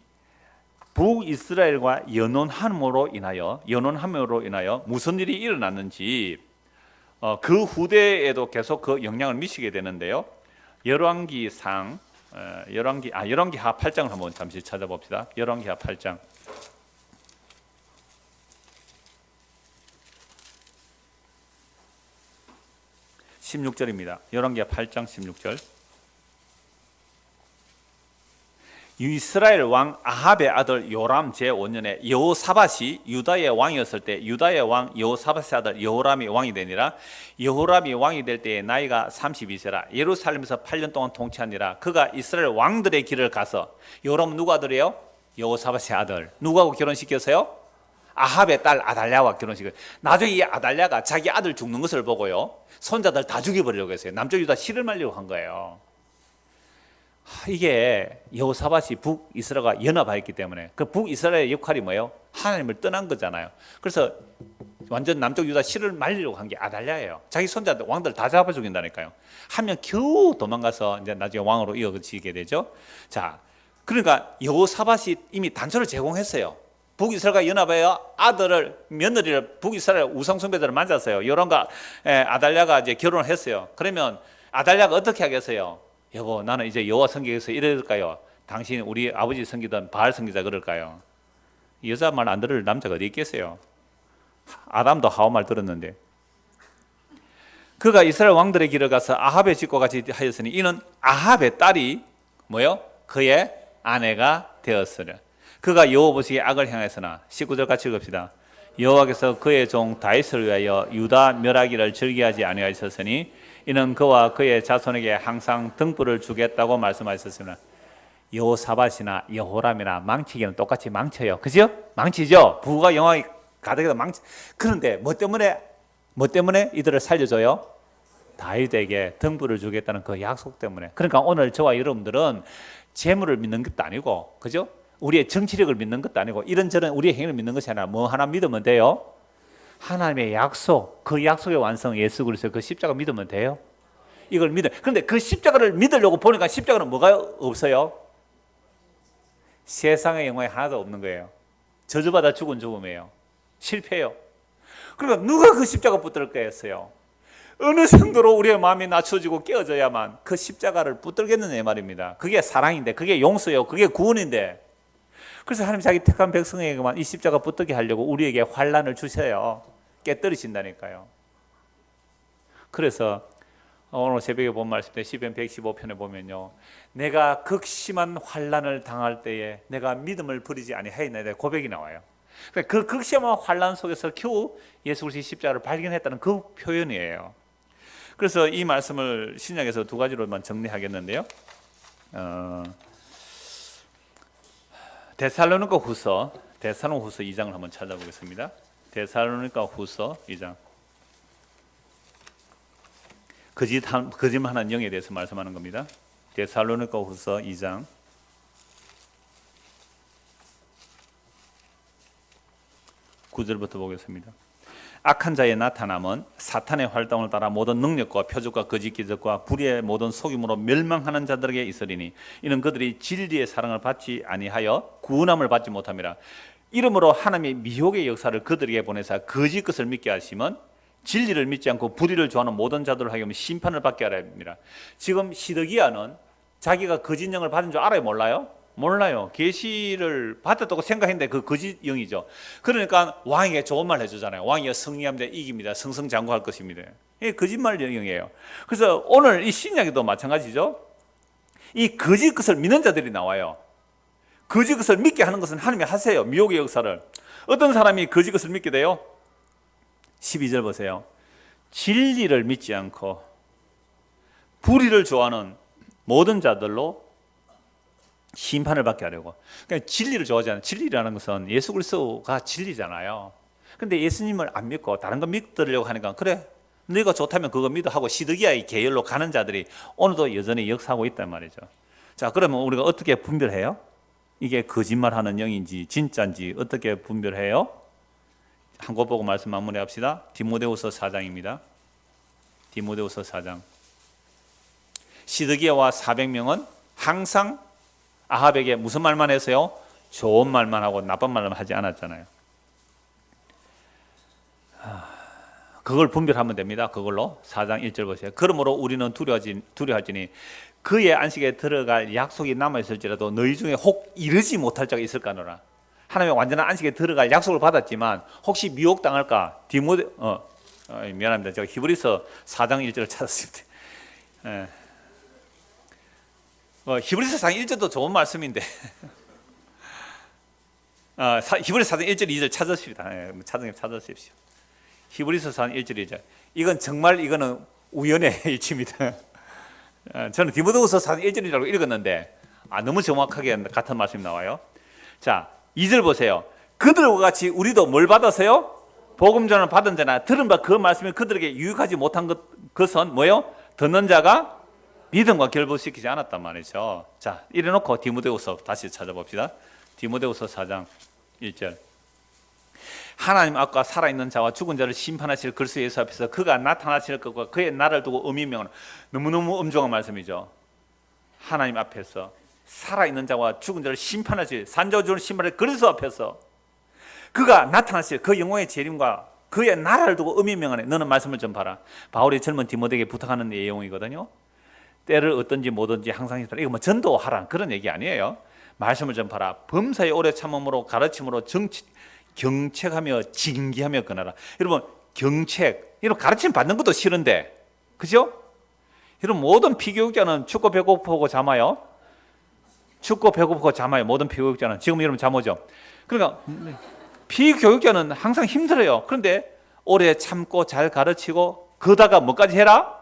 북이스라엘과 연혼함으로 인하여 무슨 일이 일어났는지 그 후대에도 계속 그 영향을 미치게 되는데요. 열왕기하 8장을 한번 잠시 찾아봅시다. 열왕기하 8장. 16절입니다. 열왕기하 8장 16절. 이스라엘 왕 아합의 아들 요람 제5년에 여호사밧이 유다의 왕이었을 때 유다의 왕 여호사밧의 아들 여호람이 왕이 되니라. 여호람이 왕이 될 때에 나이가 32세라. 예루살렘에서 8년 동안 통치하니라. 그가 이스라엘 왕들의 길을 가서, 여호람은 누구 아들이에요? 여호사밧의 아들. 누구하고 결혼시켰어요? 아합의 딸 아달랴와 결혼시켰어요. 나중에 이 아달랴가 자기 아들 죽는 것을 보고요, 손자들 다 죽여버리려고 했어요. 남쪽 유다 씨를 말리려고 한 거예요. 이게 여호사밧이 북이스라엘과 연합하였기 때문에, 그 북이스라엘의 역할이 뭐예요? 하나님을 떠난 거잖아요. 그래서 완전 남쪽 유다 씨를 말리려고 한 게 아달랴예요. 자기 손자들 왕들 다 잡아 죽인다니까요. 한 명 겨우 도망가서 이제 나중에 왕으로 이어지게 되죠. 자, 그러니까 여호사밧이 이미 단초를 제공했어요. 북이스라엘과 연합하여 아들을, 며느리를, 북이스라엘 우상숭배들을 만졌어요. 요람과 아달랴가 이제 결혼을 했어요. 그러면 아달랴가 어떻게 하겠어요? 여보, 나는 이제 여호와 섬기겠어. 이럴까요? 당신 우리 아버지 섬기던 바알 섬기자 그럴까요? 여자 말 안 들을 남자가 어디 있겠어요? 아담도 하와 말 들었는데. 그가 이스라엘 왕들의 길을 가서 아합의 집과 같이 하였으니 이는 아합의 딸이 뭐요? 그의 아내가 되었으려. 그가 여호와 보시기에 악을 행하였으나, 19절 같이 읽읍시다. 여호와께서 그의 종 다윗을 위하여 유다 멸하기를 즐기하지 아니하셨으니 이는 그와 그의 자손에게 항상 등불을 주겠다고 말씀하셨습니다. 여호사밧이나 여호람이나 망치기는 똑같이 망쳐요. 그죠? 망치죠? 부가 영광이 가득해서 망치. 그런데 뭐 때문에 이들을 살려줘요? 다윗에게 등불을 주겠다는 그 약속 때문에. 그러니까 오늘 저와 여러분들은 재물을 믿는 것도 아니고, 그죠? 우리의 정치력을 믿는 것도 아니고, 이런저런 우리의 행위를 믿는 것이 아니라 뭐 하나 믿으면 돼요? 하나님의 약속, 그 약속의 완성 예수 그리스도 그 십자가 믿으면 돼요. 이걸 믿어. 그런데 그 십자가를 믿으려고 보니까 십자가는 뭐가 없어요? 세상의 영광이 하나도 없는 거예요. 저주받아 죽은 죽음이에요. 실패예요. 그러니까 누가 그 십자가 붙들게 했어요? 어느 정도로 우리의 마음이 낮춰지고 깨어져야만 그 십자가를 붙들겠느냐 말입니다. 그게 사랑인데, 그게 용서요, 그게 구원인데. 그래서 하나님 자기 택한 백성에게만 이 십자가 붙들게 하려고 우리에게 환난을 주셔요. 깨뜨리신다니까요. 그래서 오늘 새벽에 본 말씀 때 시편 115편에 보면요, 내가 극심한 환난을 당할 때에 내가 믿음을 버리지 아니하였나이다 고백이 나와요. 그 극심한 환난 속에서 겨우 예수 그리스도의 십자가를 발견했다는 그 표현이에요. 그래서 이 말씀을 신약에서 두 가지로만 정리하겠는데요. 데살로니가 후서 2장을 한번 찾아보겠습니다. 데살로니가 후서 2장. 거짓말하는 영에 대해서 말씀하는 겁니다. 데살로니가 후서 2장 9절부터 보겠습니다. 악한 자의 나타남은 사탄의 활동을 따라 모든 능력과 표적과 거짓 기적과 불의의 모든 속임으로 멸망하는 자들에게 있으리니 이는 그들이 진리의 사랑을 받지 아니하여 구원함을 받지 못함이라. 이러므로 하나님의 미혹의 역사를 그들에게 보내사 거짓 것을 믿게 하시면 진리를 믿지 않고 불의를 좋아하는 모든 자들을 하게 하면 심판을 받게 하라 합니다. 지금 시드기야는 자기가 거짓 영을 받은 줄 알아요, 몰라요? 몰라요. 계시를 받았다고 생각했는데 그 거짓 영이죠. 그러니까 왕에게 좋은 말 해주잖아요. 왕이 승리합니다, 이깁니다, 승승장구할 것입니다. 이게 거짓말 영이에요. 그래서 오늘 이 신약에도 마찬가지죠. 이 거짓 것을 믿는 자들이 나와요. 거짓 것을 믿게 하는 것은 하나님이 하세요. 미혹의 역사를. 어떤 사람이 거짓 것을 믿게 돼요? 12절 보세요. 진리를 믿지 않고 불의를 좋아하는 모든 자들로 심판을 받게 하려고. 그러니까 진리를 좋아하지 않아요. 진리라는 것은 예수 그리스도가 진리잖아요. 근데 예수님을 안 믿고 다른 거 믿으려고 하니까, 그래, 너희가 좋다면 그거 믿어 하고 시드기야의 계열로 가는 자들이 오늘도 여전히 역사하고 있단 말이죠. 자, 그러면 우리가 어떻게 분별해요? 이게 거짓말하는 영인지 진짜인지 어떻게 분별해요? 한 것 보고 말씀 마무리합시다. 디모데후서 4장입니다. 디모데후서 4장. 시드기야와 400명은 항상 아합에게 무슨 말만 했어요? 좋은 말만 하고 나쁜 말만 하지 않았잖아요. 그걸 분별하면 됩니다. 그걸로 4장 1절 보세요. 그러므로 우리는 두려워할지니 그의 안식에 들어갈 약속이 남아있을지라도 너희 중에 혹 이르지 못할 자가 있을까노라. 하나님의 완전한 안식에 들어갈 약속을 받았지만 혹시 미혹당할까? 미안합니다. 제가 히브리서 4장 1절을 찾았습니다. 예. 히브리서 4장 1절도 좋은 말씀인데 히브리서 4장 1절 2절 찾으십니다. 예, 찾으십시오. 히브리서 4장 1절 2절. 이거는 우연의 일치입니다. 저는 디모데후서 4장 1절이라고 읽었는데 너무 정확하게 같은 말씀이 나와요. 자, 2절 보세요. 그들과 같이 우리도 뭘 받았어요? 복음 전을 받은 자나 들은 바 그 말씀이 그들에게 유익하지 못한 것은 뭐예요? 듣는 자가 믿음과 결부시키지 않았단 말이죠. 자, 이래놓고 디모데후서 다시 찾아봅시다. 디모데후서 4장 1절. 하나님 앞과 살아있는 자와 죽은 자를 심판하실 그리스도 예수 앞에서 그가 나타나실 것과 그의 나를 두고 의미명하는 너무너무 엄중한 말씀이죠. 하나님 앞에서 살아있는 자와 죽은 자를 심판하실 산자와 죽은 심판을 그리스도 앞에서 그가 나타나실 그 영광의 재림과 그의 나라를 두고 의미명하네. 너는 말씀을 좀 봐라. 바울이 젊은 디모데에게 부탁하는 내용이거든요. 때를 어떤지 뭐든지 항상 힘들어. 이거 뭐 전도하라 그런 얘기 아니에요. 말씀을 좀 봐라. 범사에 오래 참음으로 가르침으로 경책하며 징계하며 권하라. 여러분 경책 이런 가르침 받는 것도 싫은데 그죠? 여러분 모든 피교육자는 춥고 배고프고 잠아요. 춥고 배고프고 잠아요. 모든 피교육자는 지금 여러분 잠오죠. 그러니까 피교육자는 항상 힘들어요. 그런데 오래 참고 잘 가르치고 그러다가 뭐까지 해라?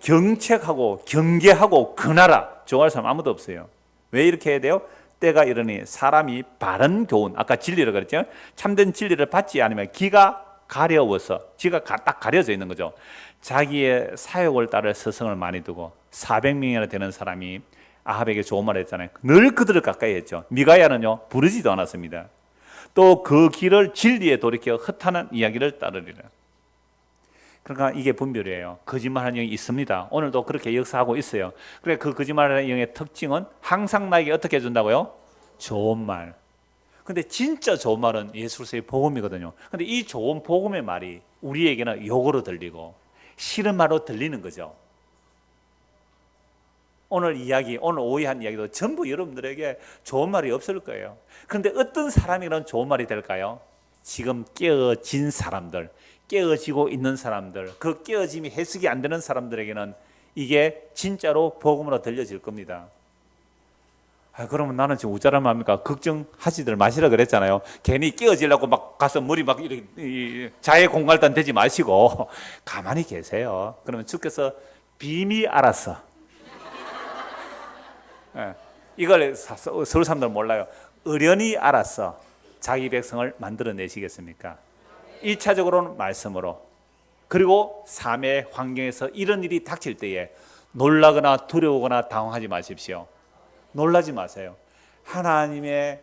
경책하고 경계하고 권하라. 좋아할 사람 아무도 없어요. 왜 이렇게 해야 돼요? 때가 이르니 사람이 바른 교훈, 아까 진리를 그랬죠. 참된 진리를 받지 않으면 기가 가려워서, 지가 딱 가려져 있는 거죠. 자기의 사욕을 따를 스승을 많이 두고 400명이나 되는 사람이 아합에게 좋은 말을 했잖아요. 늘 그들을 가까이 했죠. 미가야는요 부르지도 않았습니다. 또 그 길을 진리에 돌이켜 헛하는 이야기를 따르리라. 그러니까 이게 분별이에요. 거짓말하는 영이 있습니다. 오늘도 그렇게 역사하고 있어요. 그래 그 거짓말하는 영의 특징은 항상 나에게 어떻게 해준다고요? 좋은 말. 근데 진짜 좋은 말은 예수 그리스도의 복음이거든요. 근데 이 좋은 복음의 말이 우리에게는 욕으로 들리고 싫은 말로 들리는 거죠. 오늘 오해한 이야기도 전부 여러분들에게 좋은 말이 없을 거예요. 그런데 어떤 사람이란 좋은 말이 될까요? 지금 깨어진 사람들, 깨어지고 있는 사람들, 그 깨어짐이 해석이 안 되는 사람들에게는 이게 진짜로 복음으로 들려질 겁니다. 그러면 나는 지금 우짜라면 합니까? 걱정하지들 마시라 그랬잖아요. 괜히 깨어지려고 막 가서 머리 막 이렇게 자해 공갈단 되지 마시고 가만히 계세요. 그러면 주께서 빔이 알았어. 이걸 서울 사람들은 몰라요. 어련히 알았어. 자기 백성을 만들어내시겠습니까? 1차적으로는 말씀으로, 그리고 삶의 환경에서 이런 일이 닥칠 때에 놀라거나 두려워거나 당황하지 마십시오. 놀라지 마세요. 하나님의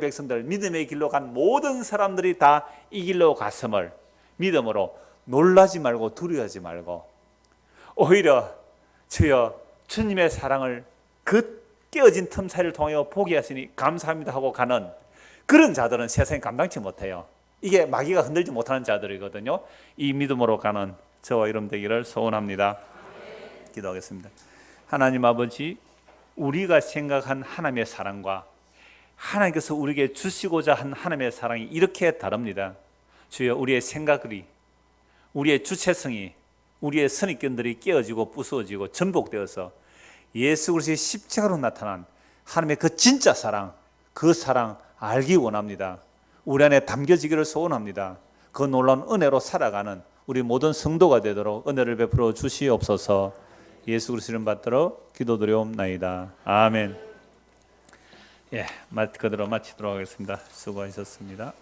백성들, 믿음의 길로 간 모든 사람들이 다 이 길로 갔음을 믿음으로 놀라지 말고 두려워하지 말고 오히려 주여 주님의 사랑을 그 깨어진 틈 사이를 통하여 보게 하시니 감사합니다 하고 가는 그런 자들은 세상에 감당치 못해요. 이게 마귀가 흔들지 못하는 자들이거든요. 이 믿음으로 가는 저와 여러분 되기를 소원합니다. 기도하겠습니다. 하나님 아버지, 우리가 생각한 하나님의 사랑과 하나님께서 우리에게 주시고자 한 하나님의 사랑이 이렇게 다릅니다. 주여, 우리의 생각이, 우리의 주체성이, 우리의 선입견들이 깨어지고 부수어지고 전복되어서 예수 그리스도의 십자가로 나타난 하나님의 그 진짜 사랑, 그 사랑 알기 원합니다. 우리 안에 담겨지기를 소원합니다. 그 놀라운 은혜로 살아가는 우리 모든 성도가 되도록 은혜를 베풀어 주시옵소서. 예수 그리스도를 받들어 기도드리옵나이다. 아멘. 그대로 마치도록 하겠습니다. 수고하셨습니다.